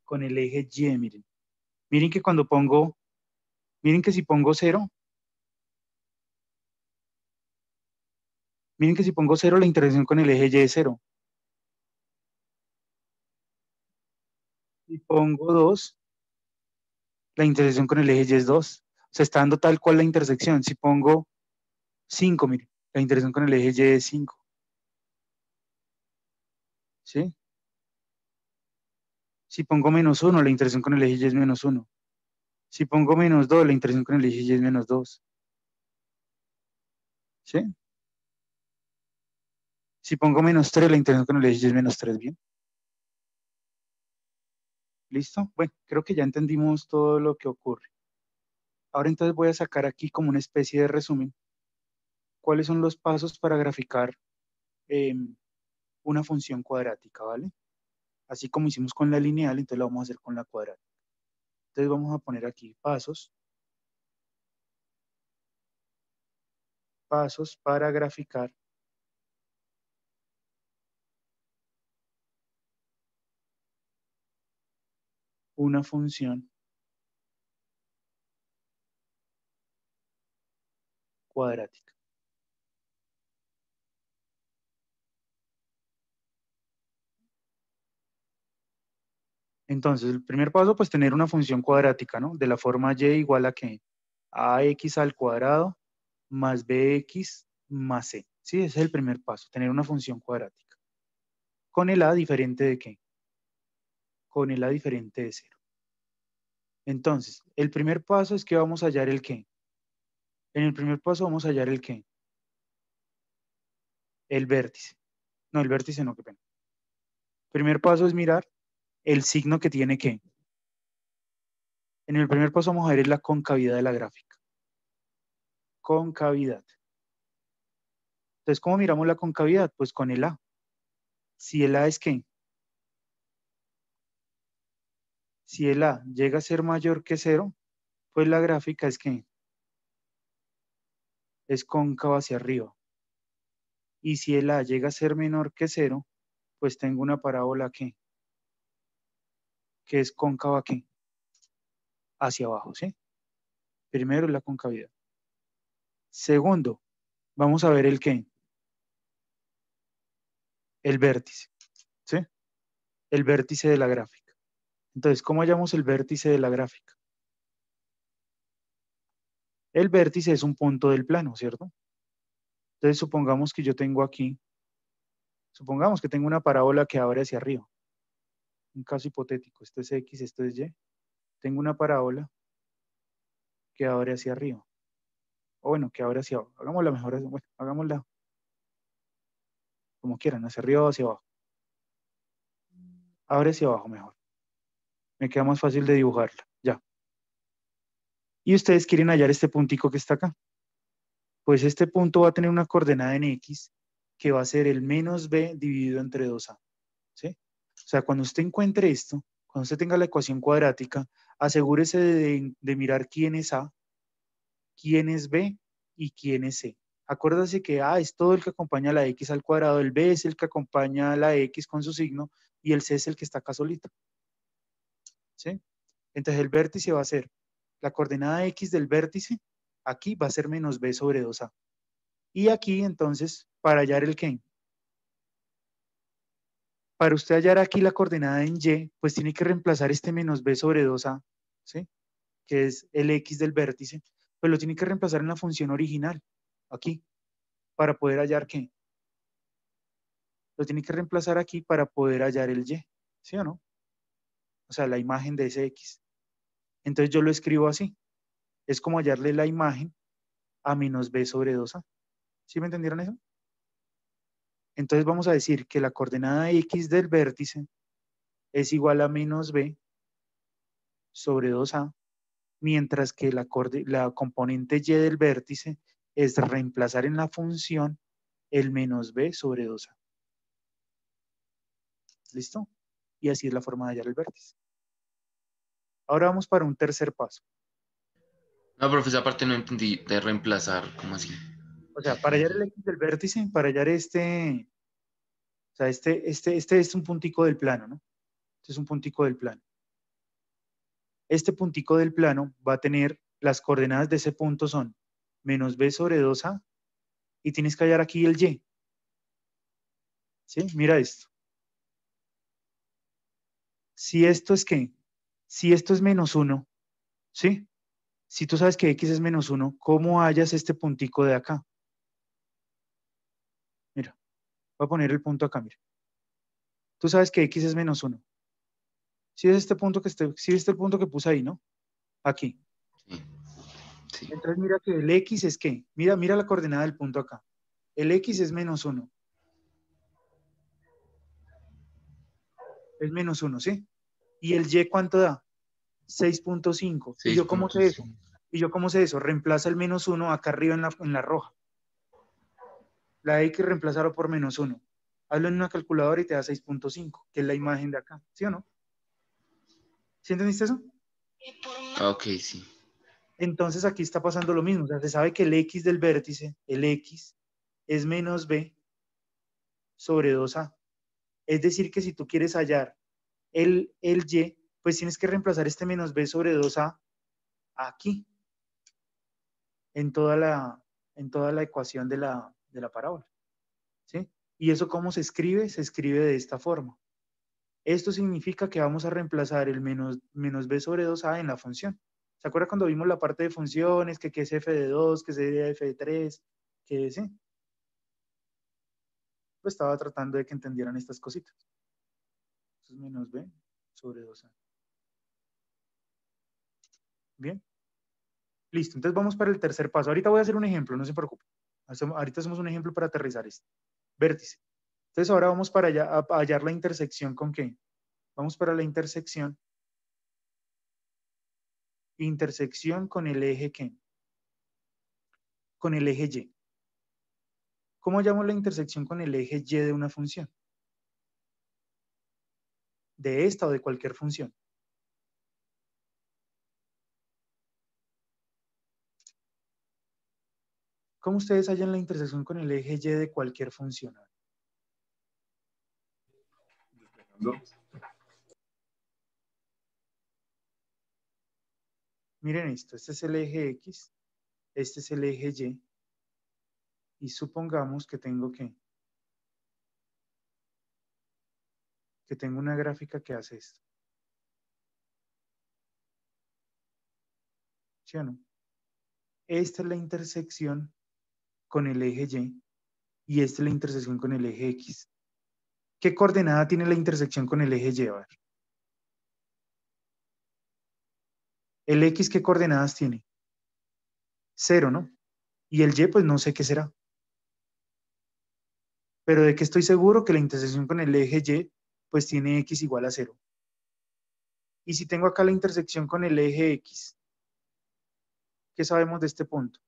con el eje Y, miren. Miren que cuando pongo, miren que si pongo 0, miren que si pongo 0, la intersección con el eje Y es 0. Si pongo 2, la intersección con el eje Y es 2. O sea, está dando tal cual la intersección. Si pongo 5, miren, la intersección con el eje Y es 5. ¿Sí? Si pongo -1, la intersección con el eje Y es -1. Si pongo -2, la intersección con el eje Y es -2. ¿Sí? Si pongo -3, la intersección con el eje Y es -3. ¿Bien? ¿Listo? Bueno, creo que ya entendimos todo lo que ocurre. Ahora entonces voy a sacar aquí como una especie de resumen. ¿Cuáles son los pasos para graficar una función cuadrática, ¿vale? Así como hicimos con la lineal, entonces lo vamos a hacer con la cuadrática. Entonces vamos a poner aquí pasos para graficar una función cuadrática. Entonces, el primer paso, pues tener una función cuadrática, ¿no? De la forma y igual a ¿qué? Ax al cuadrado más bx más c. Sí, ese es el primer paso, tener una función cuadrática. Con el a diferente de ¿qué? Con el a diferente de 0. Entonces, el primer paso es que vamos a hallar el ¿qué? En el primer paso vamos a hallar el ¿qué? El vértice. No, el vértice no, qué pena. Primer paso es mirar el signo que tiene ¿qué? En el primer paso vamos a ver la concavidad de la gráfica. Concavidad. Entonces, ¿cómo miramos la concavidad? Pues con el a. Si el a es ¿qué? Si el a llega a ser mayor que 0, pues la gráfica es ¿qué? Es cóncava hacia arriba. Y si el a llega a ser menor que 0, pues tengo una parábola ¿qué? Que es cóncava ¿qué? Hacia abajo, ¿sí? Primero la concavidad. Segundo, vamos a ver el ¿qué? El vértice, ¿sí? El vértice de la gráfica. Entonces, ¿cómo hallamos el vértice de la gráfica? El vértice es un punto del plano, ¿cierto? Entonces, supongamos que yo tengo aquí, supongamos que tengo una parábola que abre hacia arriba. Un caso hipotético, esto es X, esto es Y. Tengo una parábola que abre hacia arriba. O bueno, que abre hacia abajo. Hagámosla mejor, bueno, hagámosla como quieran, hacia arriba o hacia abajo. Abre hacia abajo mejor. Me queda más fácil de dibujarla, ya. Y ustedes quieren hallar este puntico que está acá. Pues este punto va a tener una coordenada en X que va a ser el menos B dividido entre 2A. ¿Sí? O sea, cuando usted encuentre esto, cuando usted tenga la ecuación cuadrática, asegúrese de mirar quién es A, quién es B y quién es C. Acuérdase que A es todo el que acompaña a la X al cuadrado, el B es el que acompaña a la X con su signo y el C es el que está acá solito. ¿Sí? Entonces el vértice va a ser, la coordenada X del vértice, aquí va a ser menos B sobre 2A. Y aquí entonces, para hallar el ¿qué? Para usted hallar aquí la coordenada en Y, pues tiene que reemplazar este menos B sobre 2A, ¿sí? Que es el X del vértice, pues lo tiene que reemplazar en la función original, aquí, para poder hallar ¿qué? Lo tiene que reemplazar aquí para poder hallar el Y, ¿sí o no? O sea, la imagen de ese X. Entonces yo lo escribo así. Es como hallarle la imagen a menos B sobre 2A. ¿Sí me entendieron eso? Entonces vamos a decir que la coordenada X del vértice es igual a menos B sobre 2A, mientras que la componente Y del vértice es reemplazar en la función el menos B sobre 2A. ¿Listo? Y así es la forma de hallar el vértice. Ahora vamos para un tercer paso. No, profe, esa parte no entendí de reemplazar, ¿cómo así? O sea, para hallar el X del vértice, para hallar o sea, este es un puntico del plano, ¿no? Este es un puntico del plano. Este puntico del plano va a tener, las coordenadas de ese punto son menos B sobre 2A y tienes que hallar aquí el Y. ¿Sí? Mira esto. Si esto es ¿qué? Si esto es menos 1, ¿sí? Si tú sabes que X es menos 1, ¿cómo hallas este puntico de acá? Mira, voy a poner el punto acá, mira. Tú sabes que X es menos 1. Si es este punto si es el punto que puse ahí, ¿no? Aquí. Sí, sí. Entonces mira que el X es ¿qué? Mira la coordenada del punto acá. El X es menos 1. Es menos 1, ¿sí? ¿Y el Y cuánto da? 6.5. ¿Y yo cómo sé eso? 6.5. ¿Y yo cómo sé eso? Reemplaza el menos 1 acá arriba en la roja. La X reemplazarlo por menos 1. Hazlo en una calculadora y te da 6.5, que es la imagen de acá. ¿Sí o no? ¿Sí entendiste eso? Ah, ok, sí. Entonces aquí está pasando lo mismo. O sea, se sabe que el X del vértice, el X, es menos B sobre 2A. Es decir, que si tú quieres hallar el Y, pues tienes que reemplazar este menos B sobre 2A aquí, en toda la ecuación de la parábola. ¿Sí? ¿Y eso cómo se escribe? Se escribe de esta forma. Esto significa que vamos a reemplazar el menos b sobre 2a en la función. ¿Se acuerda cuando vimos la parte de funciones, que es f de 2, que sería f de 3, que sí? Pues estaba tratando de que entendieran estas cositas. Entonces menos b sobre 2a. Bien. Listo, entonces vamos para el tercer paso. Ahorita voy a hacer un ejemplo, no se preocupe. Ahorita hacemos un ejemplo para aterrizar esto. Vértice. Entonces ahora vamos para allá, a hallar la intersección con qué. Vamos para la intersección. Intersección con el eje qué. Con el eje y. ¿Cómo hallamos la intersección con el eje y de una función? De esta o de cualquier función. ¿Cómo ustedes hallan la intersección con el eje y de cualquier función? Miren esto, este es el eje X, este es el eje Y, y supongamos que tengo que tengo una gráfica que hace esto. ¿Sí o no? Esta es la intersección con el eje y esta es la intersección con el eje X. ¿Qué coordenada tiene la intersección con el eje Y? A ver. ¿El X qué coordenadas tiene? 0, ¿no? Y el Y, pues no sé qué será. Pero de que estoy seguro que la intersección con el eje Y, pues tiene X igual a 0. Y si tengo acá la intersección con el eje X, ¿qué sabemos de este punto?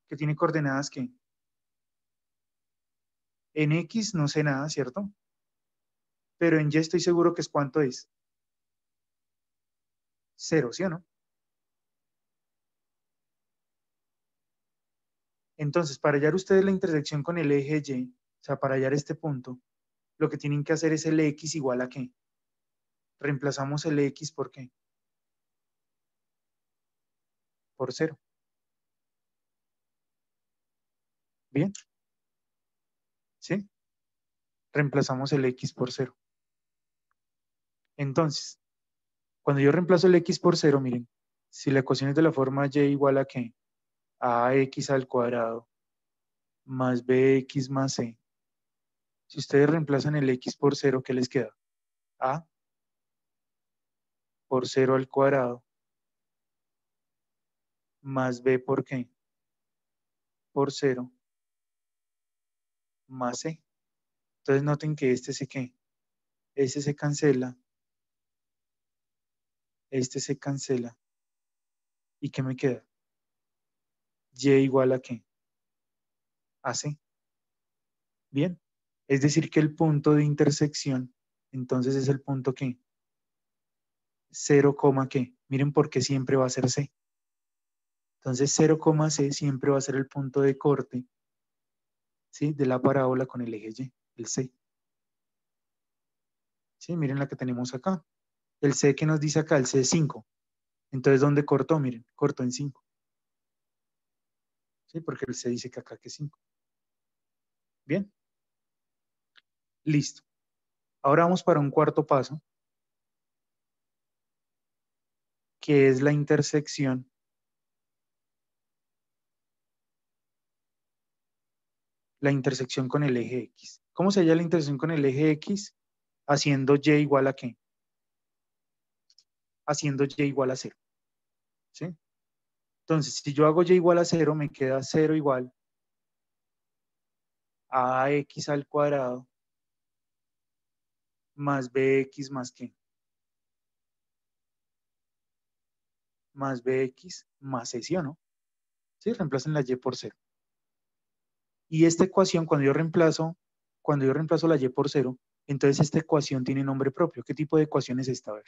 Que tiene coordenadas ¿qué? En X no sé nada, ¿cierto? Pero en Y estoy seguro que es ¿cuánto es? 0, ¿sí o no? Entonces, para hallar ustedes la intersección con el eje Y, o sea, para hallar este punto, lo que tienen que hacer es el X igual a ¿qué? Reemplazamos el X por ¿qué? Por 0. ¿Bien? ¿Sí? Reemplazamos el X por 0. Entonces, cuando yo reemplazo el X por 0, miren, si la ecuación es de la forma Y igual a ¿qué? A X al cuadrado más BX más C. Si ustedes reemplazan el X por 0, ¿qué les queda? A por 0 al cuadrado más B por ¿qué? Por 0 más C. Entonces noten que este se ¿qué? Este se cancela. Este se cancela. ¿Y qué me queda? Y igual a ¿qué? A C. Bien. Es decir que el punto de intersección, entonces es el punto ¿qué? 0, ¿qué? Miren por qué siempre va a ser C. Entonces 0, C siempre va a ser el punto de corte, ¿sí? De la parábola con el eje Y, el C. ¿Sí? Miren la que tenemos acá. El C que nos dice acá, el C es 5. Entonces, ¿dónde cortó? Miren, cortó en 5. ¿Sí? Porque el C dice que acá que es 5. Bien. Listo. Ahora vamos para un cuarto paso, que es la intersección. La intersección con el eje X. ¿Cómo se halla la intersección con el eje X? Haciendo Y igual a ¿qué? Haciendo Y igual a 0. ¿Sí? Entonces, si yo hago Y igual a 0, me queda 0 igual a X al cuadrado más BX más ¿qué? Más BX más C, ¿sí o no? ¿Sí? Reemplacen la Y por 0. Y esta ecuación, cuando yo reemplazo la Y por 0, entonces esta ecuación tiene nombre propio. ¿Qué tipo de ecuación es esta? A ver.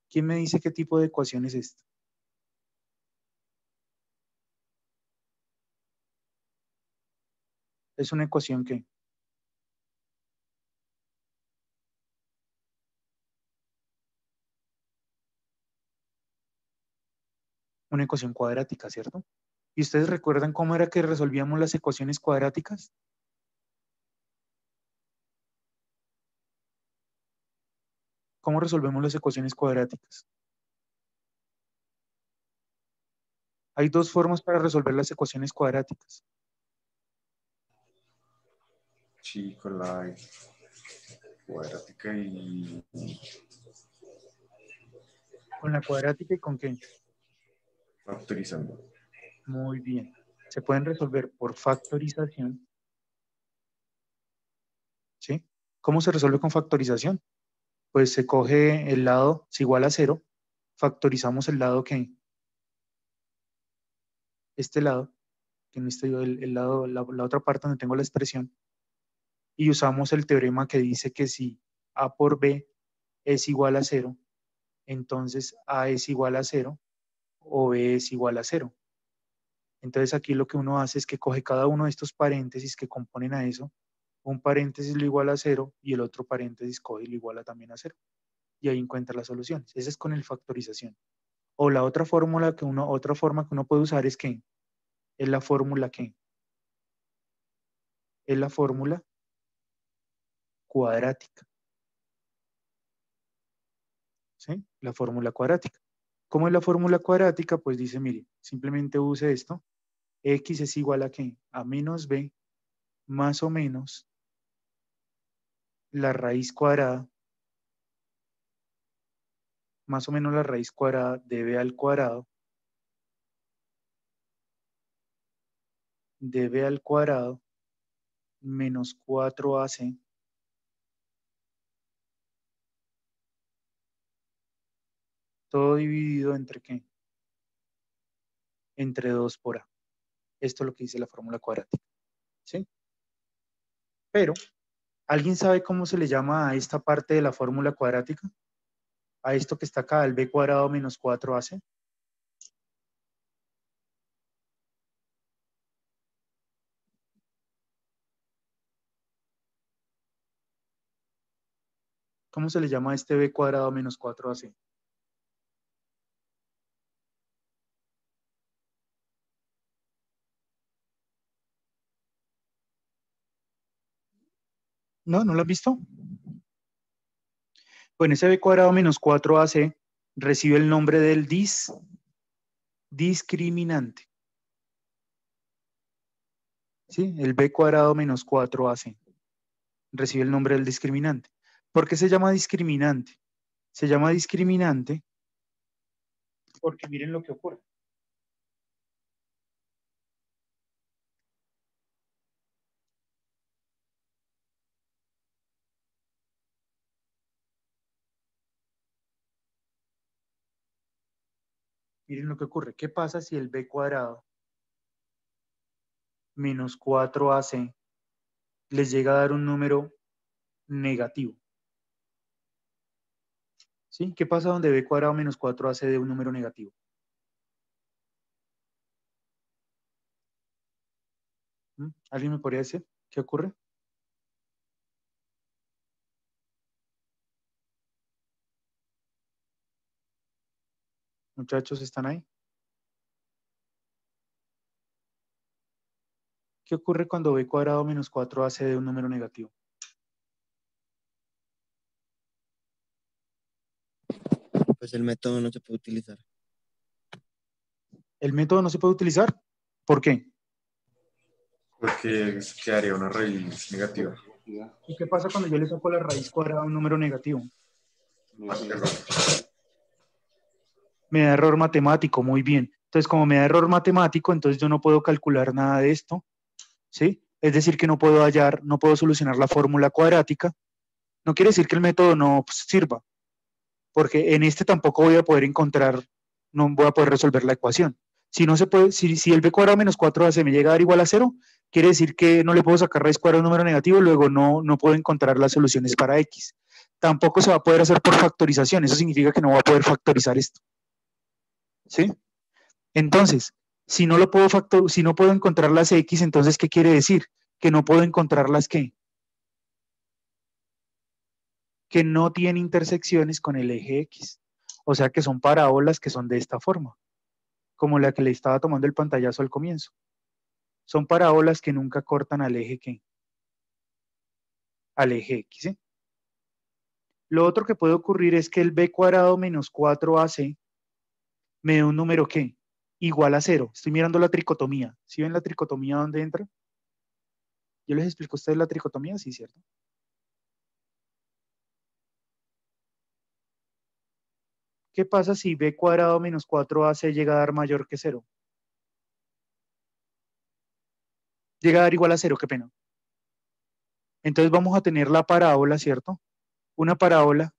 ¿Quién me dice qué tipo de ecuación es esta? Es una ecuación ¿qué? Una ecuación cuadrática, ¿cierto? ¿Y ustedes recuerdan cómo era que resolvíamos las ecuaciones cuadráticas? ¿Cómo resolvemos las ecuaciones cuadráticas? Hay dos formas para resolver las ecuaciones cuadráticas. Sí, con la cuadrática y ¿Con la cuadrática y con qué? factorizando. Muy bien. Se pueden resolver por factorización. ¿Sí? ¿Cómo se resuelve con factorización? Pues se coge el lado es igual a 0, factorizamos el lado que este lado, que en este el lado, la otra parte donde tengo la expresión, y usamos el teorema que dice que si A por B es igual a 0, entonces A es igual a 0 o B es igual a 0. Entonces aquí lo que uno hace es que coge cada uno de estos paréntesis que componen a eso, un paréntesis lo igual a 0 y el otro paréntesis coge lo igual a también a 0. Y ahí encuentra las soluciones. Esa es con el factorización. O la otra fórmula otra forma que uno puede usar es que es la fórmula que es la fórmula cuadrática. ¿Sí? La fórmula cuadrática. ¿Cómo es la fórmula cuadrática? Pues dice, mire, simplemente use esto. X es igual a ¿qué? A menos B más o menos la raíz cuadrada, más o menos la raíz cuadrada de B al cuadrado, de B al cuadrado menos 4AC todo dividido entre ¿qué? Entre 2 por A. Esto es lo que dice la fórmula cuadrática. ¿Sí? Pero, ¿alguien sabe cómo se le llama a esta parte de la fórmula cuadrática? A esto que está acá, el B cuadrado menos 4AC. ¿Cómo se le llama a este B cuadrado menos 4AC? ¿No? ¿No lo has visto? Bueno, ese B cuadrado menos 4AC recibe el nombre del discriminante. ¿Sí? El B cuadrado menos 4AC recibe el nombre del discriminante. ¿Por qué se llama discriminante? Se llama discriminante porque miren lo que ocurre. Miren lo que ocurre. ¿Qué pasa si el B cuadrado menos 4AC les llega a dar un número negativo? ¿Sí? ¿Qué pasa donde B cuadrado menos 4AC de un número negativo? ¿Alguien me podría decir qué ocurre? Muchachos, ¿están ahí? ¿Qué ocurre cuando B cuadrado menos 4AC de un número negativo? Pues el método no se puede utilizar. ¿El método no se puede utilizar? ¿Por qué? Porque quedaría una raíz negativa. ¿Y qué pasa cuando yo le saco la raíz cuadrada a un número negativo? Me da error matemático, muy bien. Entonces, como me da error matemático, entonces yo no puedo calcular nada de esto, ¿sí? Es decir, que no puedo hallar, no puedo solucionar la fórmula cuadrática. No quiere decir que el método no sirva, porque en este tampoco voy a poder encontrar, no voy a poder resolver la ecuación. Si no se puede, si el b cuadrado menos 4ac me llega a dar igual a 0, quiere decir que no le puedo sacar raíz cuadrada a un número negativo, luego no puedo encontrar las soluciones para x. Tampoco se va a poder hacer por factorización, eso significa que no voy a poder factorizar esto. ¿Sí? Entonces, si no puedo encontrar las x, entonces, ¿qué quiere decir? Que no puedo encontrar las ¿qué? Que no tienen intersecciones con el eje x. O sea que son parábolas que son de esta forma, como la que le estaba tomando el pantallazo al comienzo. Son parábolas que nunca cortan al eje ¿qué? Al eje x. ¿Sí? Lo otro que puede ocurrir es que el b cuadrado menos 4ac me dé un número ¿qué? Igual a 0. Estoy mirando la tricotomía. ¿Sí ven la tricotomía dónde entra? Yo les explico a ustedes la tricotomía, sí, ¿cierto? ¿Qué pasa si b cuadrado menos 4ac llega a dar mayor que 0? Llega a dar igual a 0, qué pena. Entonces vamos a tener la parábola, ¿cierto? Una parábola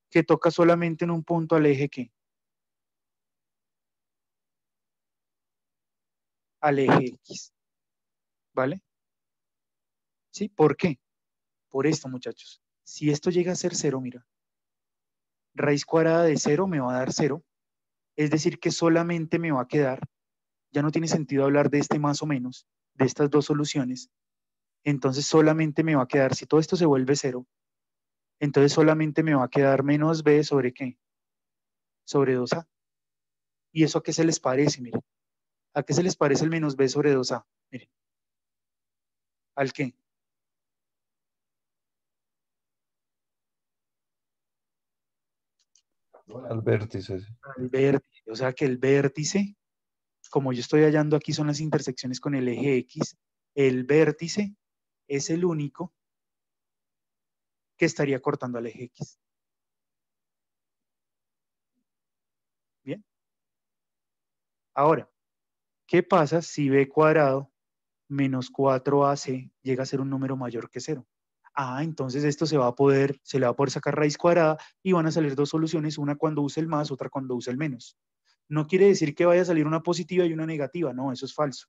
que toca solamente en un punto al eje ¿qué? Al eje X, ¿vale? ¿Sí? ¿Por qué? Por esto, muchachos. Si esto llega a ser 0, mira, raíz cuadrada de 0 me va a dar 0, es decir que solamente me va a quedar, ya no tiene sentido hablar de este más o menos, de estas dos soluciones, entonces solamente me va a quedar, si todo esto se vuelve 0, entonces solamente me va a quedar menos b sobre ¿qué? Sobre 2a. ¿Y eso a qué se les parece? Miren, ¿a qué se les parece el menos b sobre 2a? Miren, ¿al qué? Al vértice. Al vértice, o sea que el vértice, como yo estoy hallando aquí son las intersecciones con el eje X, el vértice es el único que estaría cortando al eje X. Bien. Ahora, ¿qué pasa si b cuadrado menos 4ac llega a ser un número mayor que 0? Ah, entonces esto se le va a poder sacar raíz cuadrada y van a salir dos soluciones, una cuando use el más, otra cuando use el menos. No quiere decir que vaya a salir una positiva y una negativa, no, eso es falso.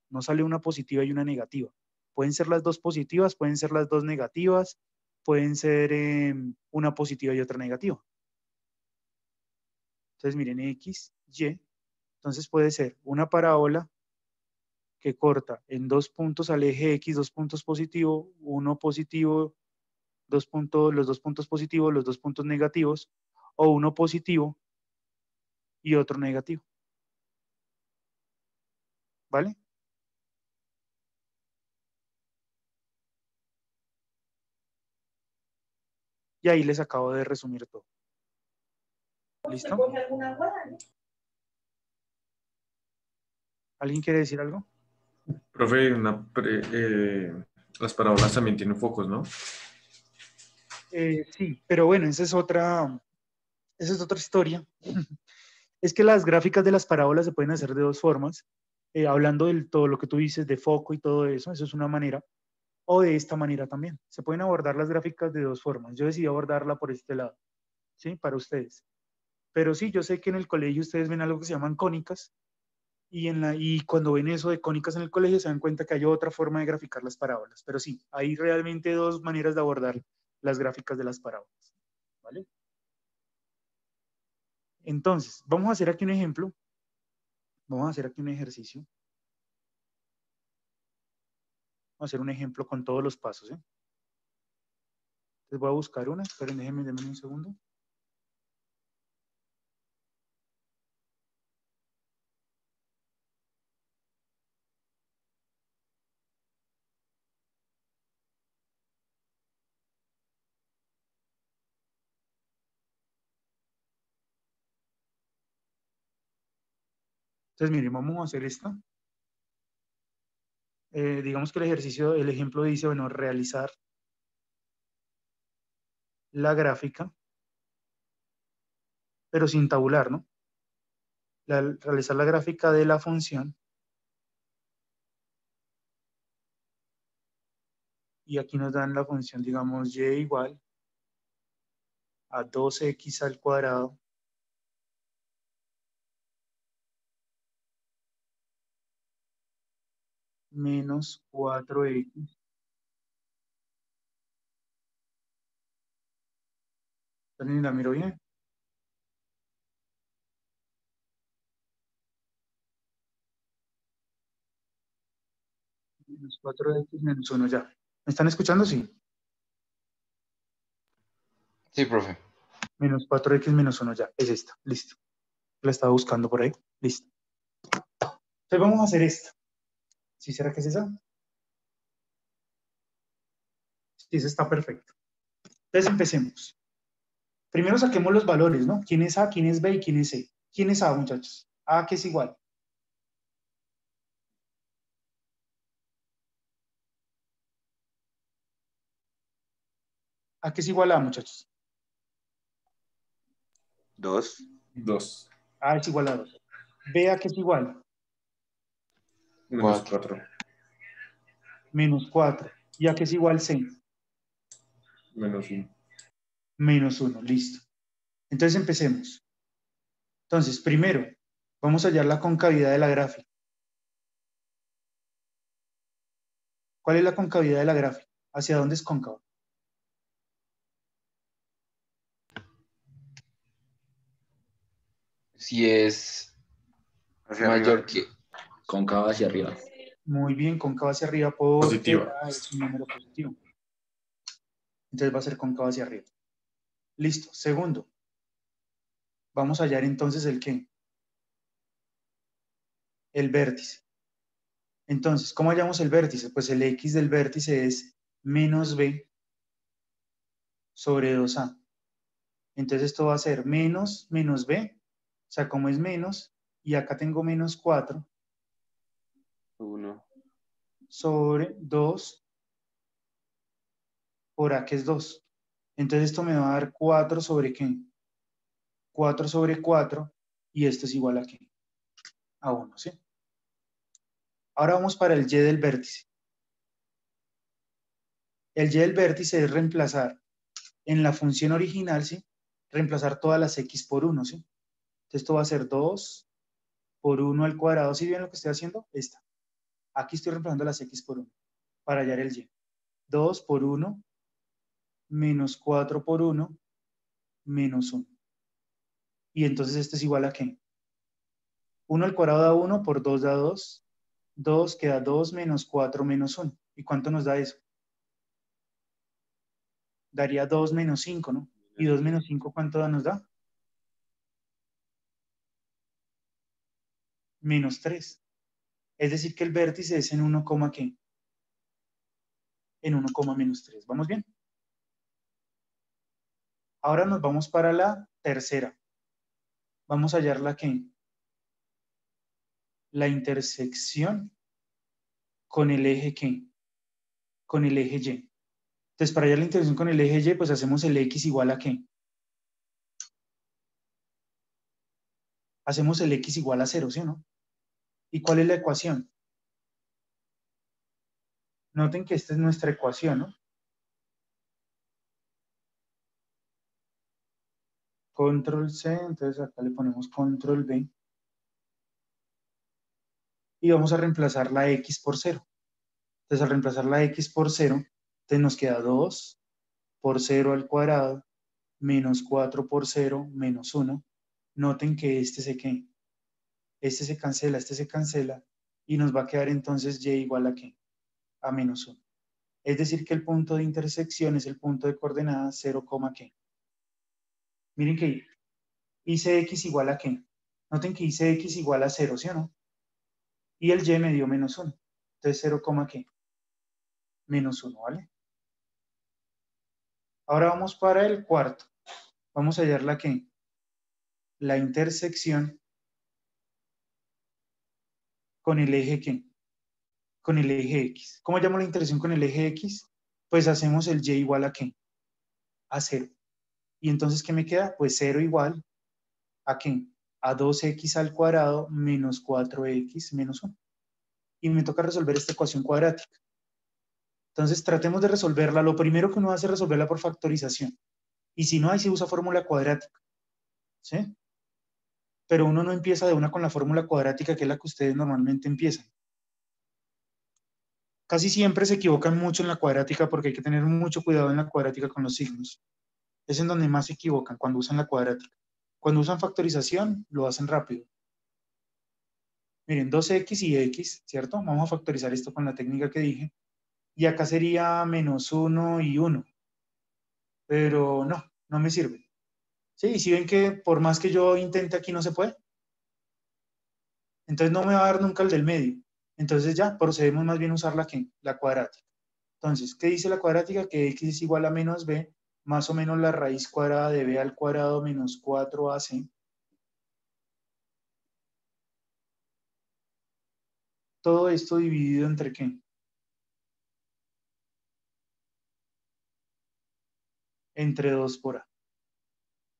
No sale una positiva y una negativa. Pueden ser las dos positivas, pueden ser las dos negativas, pueden ser una positiva y otra negativa. Entonces miren, X, Y, entonces puede ser una parábola que corta en dos puntos al eje X, dos puntos positivos, uno positivo, los dos puntos positivos, los dos puntos negativos, o uno positivo y otro negativo. ¿Vale? Y ahí les acabo de resumir todo. ¿Listo? ¿Alguien quiere decir algo? Profe, las parábolas también tienen focos, ¿no? Sí, pero bueno, esa es otra historia. Es que las gráficas de las parábolas se pueden hacer de dos formas. Hablando de todo lo que tú dices de foco y todo eso es una manera. O de esta manera también. Se pueden abordar las gráficas de dos formas. Yo decidí abordarla por este lado, ¿sí? Para ustedes. Pero sí, yo sé que en el colegio ustedes ven algo que se llaman cónicas y cuando ven eso de cónicas en el colegio se dan cuenta que hay otra forma de graficar las parábolas. Pero sí, hay realmente dos maneras de abordar las gráficas de las parábolas, ¿vale? Entonces, vamos a hacer aquí un ejemplo. Vamos a hacer aquí un ejercicio. Vamos a hacer un ejemplo con todos los pasos, ¿eh? Entonces voy a buscar una. Esperen, denme un segundo. Entonces, miren, vamos a hacer esta. Digamos que el ejemplo dice, bueno, realizar la gráfica, pero sin tabular, ¿no? Realizar la gráfica de la función. Y aquí nos dan la función, digamos, y igual a 2x al cuadrado menos 4x. ¿Alguien la miro bien? Menos 4x menos 1 ya. ¿Me están escuchando? Sí. Sí, profe. Menos 4x menos 1 ya. Es esta. Listo. La estaba buscando por ahí. Listo. Entonces vamos a hacer esta. ¿Sí será que es esa? Sí, esa está perfecto. Entonces empecemos. Primero saquemos los valores, ¿no? ¿Quién es A, quién es B y quién es C? ¿Quién es A, muchachos? A, que es igual. ¿A qué es igual a, muchachos? 2. 2. A es igual a 2. B, ¿a qué es igual? Menos 4. Menos 4. ¿Y a qué es igual C? Menos 1. Menos 1, listo. Entonces empecemos. Entonces, primero, vamos a hallar la concavidad de la gráfica. ¿Cuál es la concavidad de la gráfica? ¿Hacia dónde es cóncava? Si es Hacia mayor arriba. que... Cóncava hacia arriba. Muy bien, cóncava hacia arriba porque Positiva. A es un número positivo. Entonces va a ser cóncava hacia arriba. Listo. Segundo, vamos a hallar entonces el ¿qué? El vértice. Entonces, ¿cómo hallamos el vértice? Pues el X del vértice es menos B sobre 2A. Entonces esto va a ser menos B, o sea, como es menos, y acá tengo menos 4 1. sobre 2 por A, que es 2. Entonces esto me va a dar 4 sobre ¿qué? 4 sobre 4, y esto es igual a ¿qué? A 1, ¿sí? Ahora vamos para el Y del vértice. El Y del vértice es reemplazar en la función original, ¿sí? Reemplazar todas las X por 1, ¿sí? Entonces esto va a ser 2 por 1 al cuadrado. ¿Sí ven lo que estoy haciendo? Esta. Aquí estoy reemplazando las X por 1 para hallar el Y. 2 por 1 menos 4 por 1 menos 1. Y entonces esto es igual a ¿qué? 1 al cuadrado da 1, por 2 da 2. 2 queda 2 menos 4 menos 1. ¿Y cuánto nos da eso? Daría 2 menos 5, ¿no? ¿Y 2 menos 5 cuánto nos da? Menos 3. Es decir, que el vértice es en 1, ¿qué? En 1, menos 3. ¿Vamos bien? Ahora nos vamos para la tercera. Vamos a hallar la ¿qué? La intersección con el eje ¿qué? Con el eje Y. Entonces, para hallar la intersección con el eje Y, pues hacemos el X igual a ¿qué? Hacemos el X igual a 0, ¿sí o no? ¿Y cuál es la ecuación? Noten que esta es nuestra ecuación, ¿no? Control C, entonces acá le ponemos control V. Y vamos a reemplazar la X por 0. Entonces, al reemplazar la X por 0, entonces nos queda 2 por 0 al cuadrado menos 4 por 0 menos 1. Noten que este ¿qué? Este se cancela y nos va a quedar entonces Y igual a ¿qué? A menos 1. Es decir, que el punto de intersección es el punto de coordenadas 0, ¿qué? Miren que hice X igual a ¿qué? Noten que hice X igual a 0, ¿sí o no? Y el Y me dio menos 1. Entonces 0, ¿qué? Menos 1, ¿vale? Ahora vamos para el cuarto. Vamos a hallar la ¿qué? La intersección con el eje ¿qué? Con el eje X. ¿Cómo llamo la intersección con el eje X? Pues hacemos el Y igual a ¿qué? A 0. Y entonces, ¿qué me queda? Pues 0 igual a ¿qué? A 2x al cuadrado menos 4x menos 1. Y me toca resolver esta ecuación cuadrática. Entonces, tratemos de resolverla. Lo primero que uno hace es resolverla por factorización. Y si no, ahí se usa fórmula cuadrática. ¿Sí? Pero uno no empieza de una con la fórmula cuadrática, que es la que ustedes normalmente empiezan. Casi siempre se equivocan mucho en la cuadrática porque hay que tener mucho cuidado en la cuadrática con los signos. Es en donde más se equivocan, cuando usan la cuadrática. Cuando usan factorización, lo hacen rápido. Miren, 2x y x, ¿cierto? Vamos a factorizar esto con la técnica que dije. Y acá sería menos 1 y 1. Pero no me sirve. ¿Sí? Y si ven que por más que yo intente aquí no se puede. Entonces no me va a dar nunca el del medio. Entonces ya procedemos más bien a usar la cuadrática. Entonces, ¿qué dice la cuadrática? Que x es igual a menos b más o menos la raíz cuadrada de b al cuadrado menos 4ac. Todo esto dividido entre ¿qué? Entre 2 por a.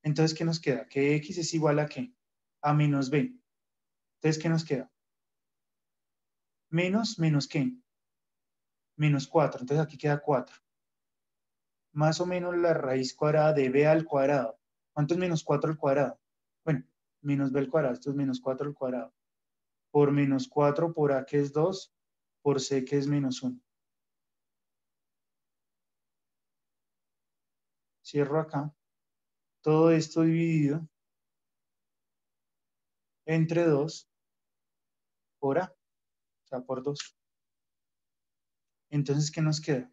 Entonces, ¿qué nos queda? Que x es igual a ¿qué? A menos b. Entonces, ¿qué nos queda? Menos ¿qué? Menos 4. Entonces, aquí queda 4. Más o menos la raíz cuadrada de b al cuadrado. ¿Cuánto es menos 4 al cuadrado? Bueno, menos b al cuadrado. Esto es menos 4 al cuadrado. Por menos 4 por a, que es 2, por c, que es menos 1. Cierro acá. Todo esto dividido entre 2 por a, o sea, por 2. Entonces, ¿qué nos queda?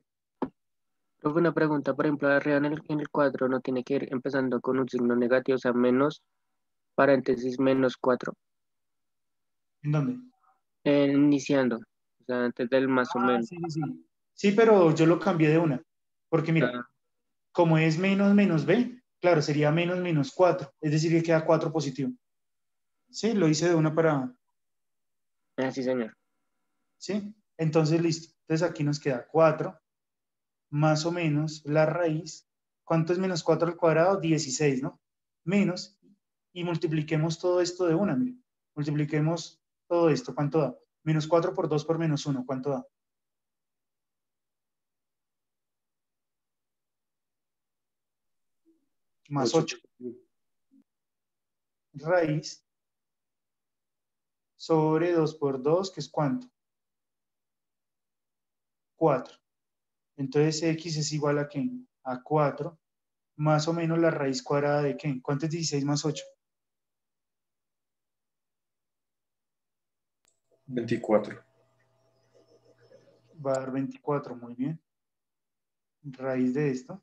Profe, una pregunta, por ejemplo, arriba en el cuadro no tiene que ir empezando con un signo negativo, o sea, menos, paréntesis, menos 4, ¿En dónde? iniciando, o sea, antes del más o Ah, menos. sí, sí, sí. Sí, pero yo lo cambié de una. Porque mira, Ah, como es menos menos b, claro, sería menos menos 4. Es decir, que queda 4 positivo. Sí, lo hice de una para... sí, señor. ¿Sí? Entonces, listo. Entonces aquí nos queda 4 más o menos la raíz. ¿Cuánto es menos 4 al cuadrado? 16, ¿no? Menos, y multipliquemos todo esto de una, mire. Multipliquemos todo esto, ¿cuánto da? Menos 4 por 2 por menos 1, ¿cuánto da? Más 8. 8. Raíz sobre 2 por 2, ¿que es cuánto? 4. Entonces x es igual a ¿qué? A 4, más o menos la raíz cuadrada de ¿qué? ¿Cuánto es 16 más 8? 24. Va a dar 24, muy bien. Raíz de esto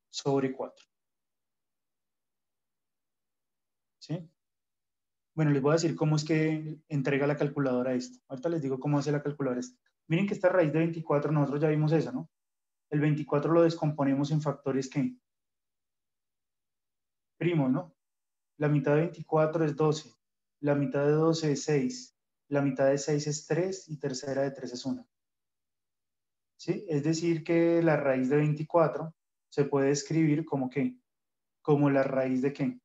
sobre 4. ¿Sí? Bueno, les voy a decir cómo es que entrega la calculadora esto. Ahorita les digo cómo hace la calculadora esto. Miren que esta raíz de 24, nosotros ya vimos esa, ¿no? El 24 lo descomponemos en factores que primos, ¿no? La mitad de 24 es 12, la mitad de 12 es 6, la mitad de 6 es 3 y tercera de 3 es 1. ¿Sí? Es decir que la raíz de 24 se puede escribir como ¿qué? Como la raíz de ¿qué?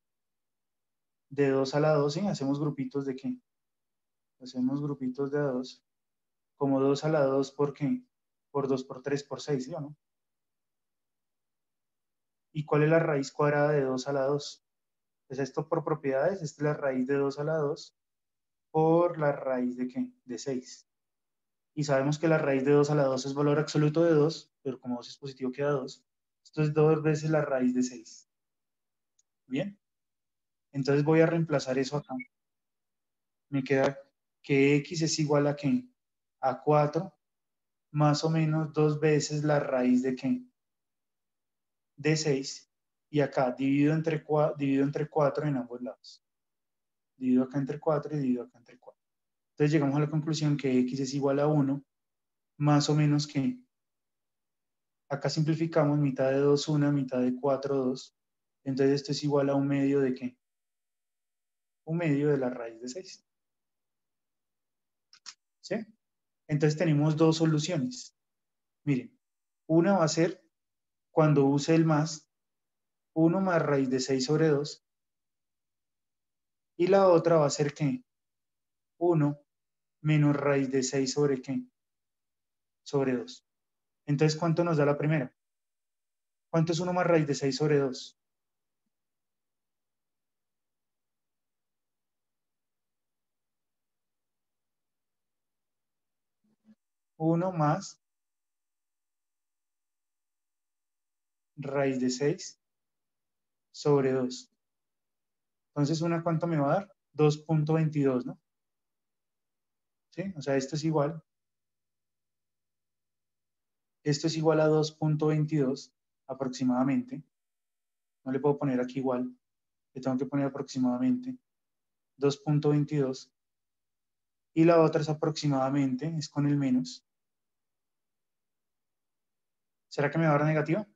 De 2 a la 12, hacemos grupitos de ¿qué? Hacemos grupitos de a 2, como 2 a la 2 por ¿qué? Por 2 por 3 por 6, ¿sí o no? ¿Y cuál es la raíz cuadrada de 2 a la 2? Pues esto por propiedades, esta es la raíz de 2 a la 2 por la raíz de ¿qué? De 6. Y sabemos que la raíz de 2 a la 2 es valor absoluto de 2, pero como 2 es positivo queda 2. Esto es 2 veces la raíz de 6. Bien, entonces voy a reemplazar eso acá. Me queda que x es igual a ¿qué? A 4, más o menos 2 veces la raíz de ¿qué? De 6. Y acá divido entre 4 en ambos lados. Divido acá entre 4 y divido acá entre 4. Entonces llegamos a la conclusión que x es igual a 1, más o menos que acá simplificamos mitad de 2, 1, mitad de 4, 2. Entonces esto es igual a un medio de ¿qué? Un medio de la raíz de 6. ¿Sí? Entonces tenemos dos soluciones. Miren, una va a ser cuando use el más, 1 más raíz de 6 sobre 2. Y la otra va a ser ¿qué? 1 menos raíz de 6 sobre ¿qué? Sobre 2. Entonces, ¿cuánto nos da la primera? ¿Cuánto es 1 más raíz de 6 sobre 2? 1 más raíz de 6 sobre 2. Entonces, ¿una cuánto me va a dar? 2.22, ¿no? ¿Sí? O sea, esto es igual. Esto es igual a 2.22 aproximadamente. No le puedo poner aquí igual. Le tengo que poner aproximadamente 2.22. Y la otra es aproximadamente, es con el menos. ¿Será que me va a dar negativo?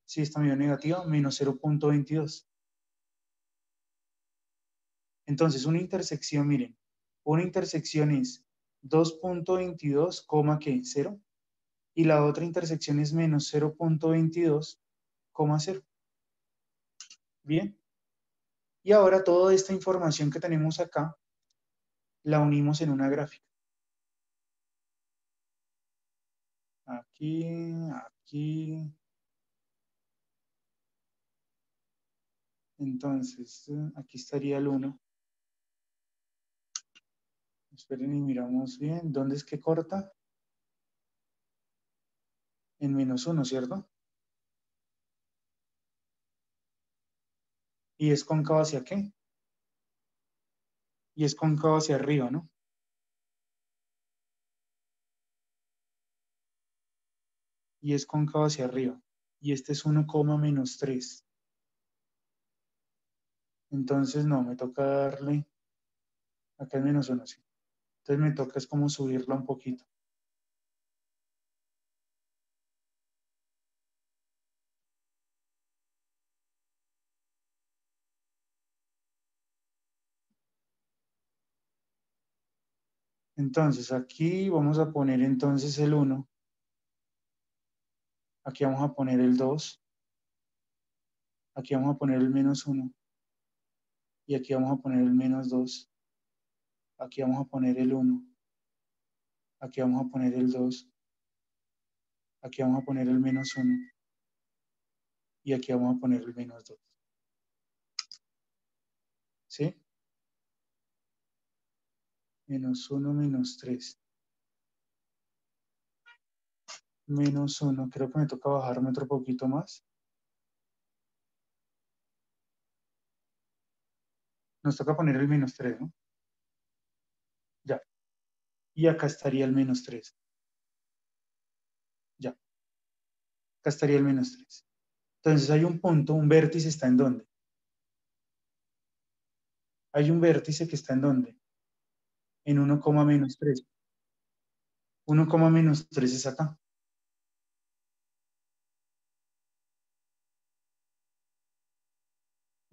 Sí, esta me dio negativa, menos 0.22. Entonces, una intersección, miren, una intersección es 2.22, ¿qué? 0. Y la otra intersección es menos 0.22, 0. Bien. Y ahora toda esta información que tenemos acá la unimos en una gráfica. Aquí, aquí. Entonces, aquí estaría el 1. Esperen y miramos bien. ¿Dónde es que corta? En menos 1, ¿cierto? ¿Y es cóncavo hacia qué? Y es cóncavo hacia arriba, ¿no? Y es cóncavo hacia arriba. Y este es 1, menos 3. Entonces, no, me toca darle... Acá es menos 1, sí. Entonces me toca es como subirla un poquito. Entonces, aquí vamos a poner entonces el 1. Aquí vamos a poner el 2. Aquí vamos a poner el menos 1. Y aquí vamos a poner el menos 2. Aquí vamos a poner el 1. Aquí vamos a poner el 2. Aquí vamos a poner el menos 1. Y aquí vamos a poner el menos 2. ¿Sí? Menos 1, menos 3. Menos 1. Creo que me toca bajarme otro poquito más. Nos toca poner el menos 3, ¿no? Ya. Y acá estaría el menos 3. Ya. Acá estaría el menos 3. Entonces hay un punto, un vértice está en dónde. Hay un vértice que está en dónde. En 1, menos 3. 1, menos 3 es acá.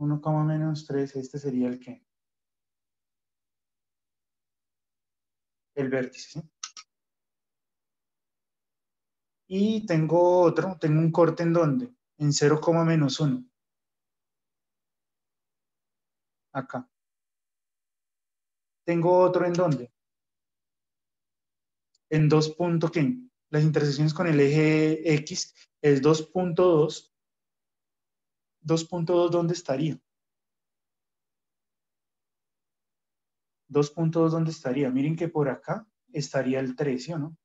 1, menos 3, este sería el qué. El vértice, ¿sí? Y tengo otro, tengo un corte en dónde. En 0, menos 1. Acá. Tengo otro en dónde. En 2 punto, ¿qué? Las intersecciones con el eje X es 2.2. 2.2, ¿dónde estaría? 2.2, ¿dónde estaría? Miren que por acá estaría el 3, ¿sí o no?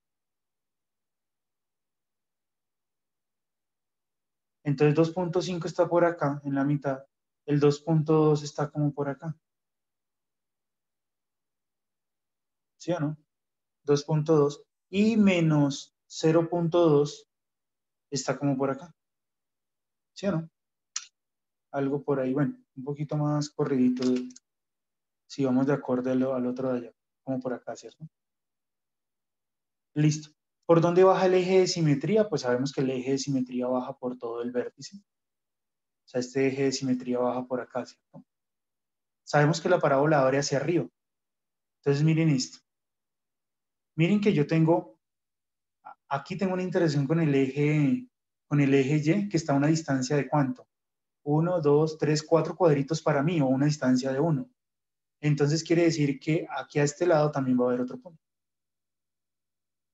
Entonces 2.5 está por acá, en la mitad. El 2.2 está como por acá. ¿Sí o no? 2.2. Y menos 0.2 está como por acá. ¿Sí o no? Algo por ahí, bueno, un poquito más corridito, si vamos de acuerdo al otro de allá, como por acá, ¿cierto? Listo. ¿Por dónde baja el eje de simetría? Pues sabemos que el eje de simetría baja por todo el vértice. O sea, este eje de simetría baja por acá, ¿cierto? Sabemos que la parábola abre hacia arriba. Entonces miren esto. Miren que yo tengo, aquí tengo una intersección con el eje Y, que está a una distancia de ¿cuánto? 1, 2, 3, 4 cuadritos para mí, o una distancia de 1. Entonces quiere decir que aquí a este lado también va a haber otro punto.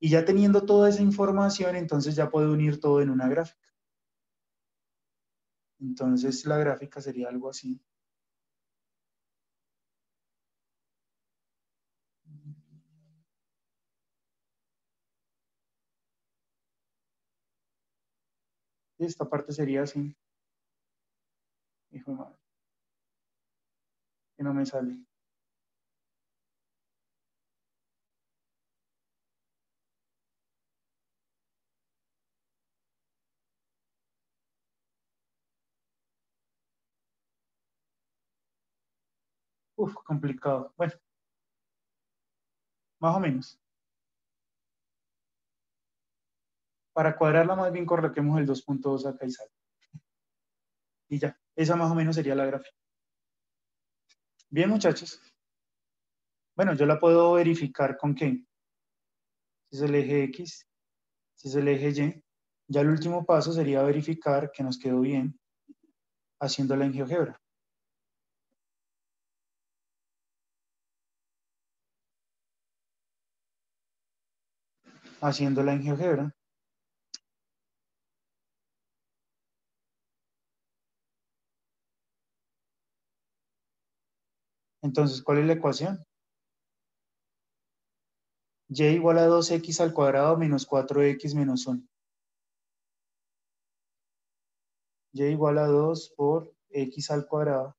Y ya teniendo toda esa información, entonces ya puedo unir todo en una gráfica. Entonces la gráfica sería algo así. Esta parte sería así. Hijo de madre, que no me sale. Uf, complicado. Bueno, más o menos. Para cuadrarla más bien coloquemos el 2.2 acá y sale. Y ya, esa más o menos sería la gráfica. Bien, muchachos. Bueno, yo la puedo verificar con qué. Si es el eje X, si es el eje Y. Ya el último paso sería verificar que nos quedó bien haciéndola en GeoGebra. Haciéndola en GeoGebra. Entonces, ¿cuál es la ecuación? Y igual a 2x al cuadrado menos 4x menos 1. Y igual a 2 por x al cuadrado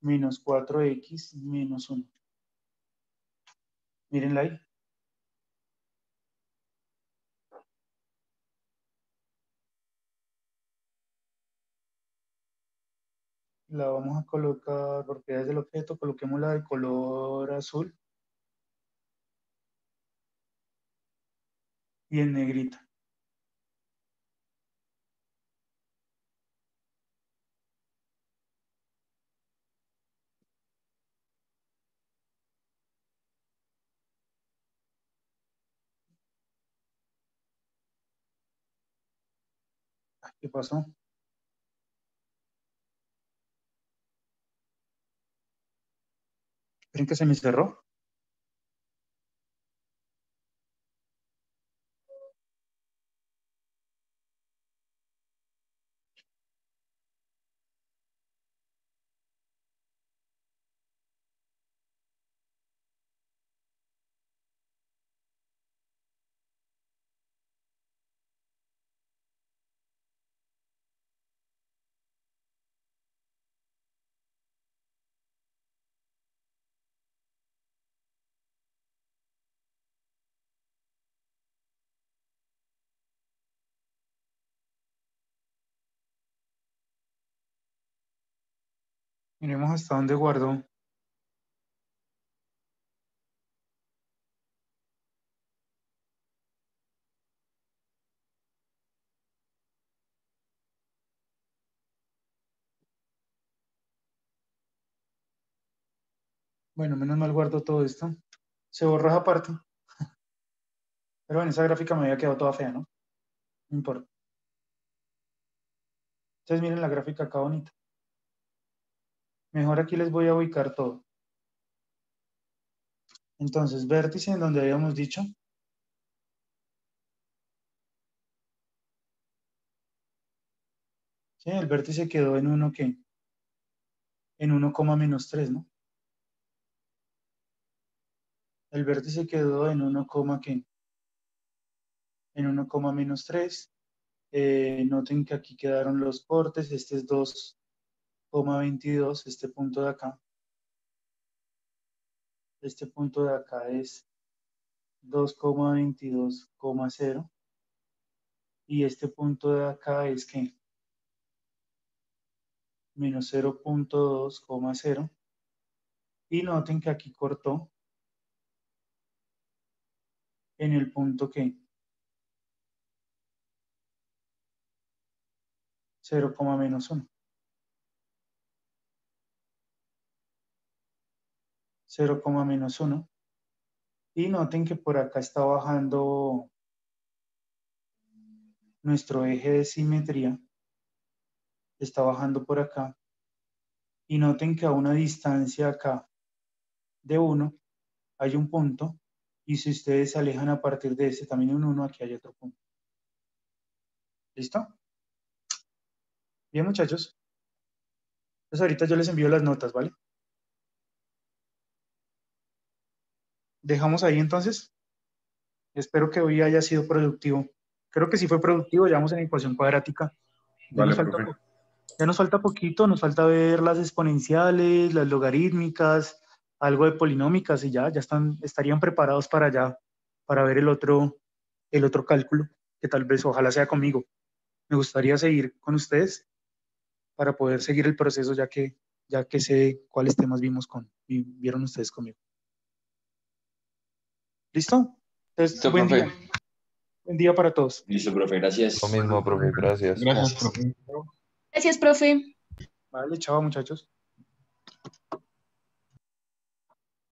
menos 4x menos 1. Mírenla ahí. La vamos a colocar, propiedades del objeto, coloquémosla de color azul y en negrita. Ay, ¿qué pasó? ¿Creen que se me cerró? Miremos hasta dónde guardó. Bueno, menos mal guardo todo esto. Se borró esa parte. Pero bueno, esa gráfica me había quedado toda fea, ¿no? No importa. Entonces miren la gráfica acá bonita. Mejor aquí les voy a ubicar todo. Entonces, vértice en donde habíamos dicho. Sí, el vértice quedó en 1, ¿qué? En 1, menos 3, ¿no? El vértice quedó en 1, ¿qué? En 1, menos 3. Noten que aquí quedaron los cortes. Este es 2,22, este punto de acá. Este punto de acá es 2,22,0. Y este punto de acá es ¿qué? Menos 0,2,0. Y noten que aquí cortó en el punto ¿qué? 0, menos 1. 0, menos 1. Y noten que por acá está bajando nuestro eje de simetría. Está bajando por acá. Y noten que a una distancia acá de 1 hay un punto. Y si ustedes se alejan a partir de ese también un 1, aquí hay otro punto. ¿Listo? Bien, muchachos. Entonces ahorita yo les envío las notas, ¿vale? Dejamos ahí entonces. Espero que hoy haya sido productivo. Creo que sí fue productivo, ya vamos en ecuación cuadrática. Ya Vale, nos falta, profe. ya nos falta poquito, nos falta ver las exponenciales, las logarítmicas, algo de polinómicas y ya estarían preparados para ya, para ver el otro cálculo, que tal vez ojalá sea conmigo. Me gustaría seguir con ustedes para poder seguir el proceso ya que sé cuáles temas vieron ustedes conmigo. ¿Listo? Entonces, Listo, buen profe. día. Buen día para todos. Listo, profe, gracias. Lo mismo, profe, gracias. Gracias, profe. Gracias, profe. Vale, chao, muchachos.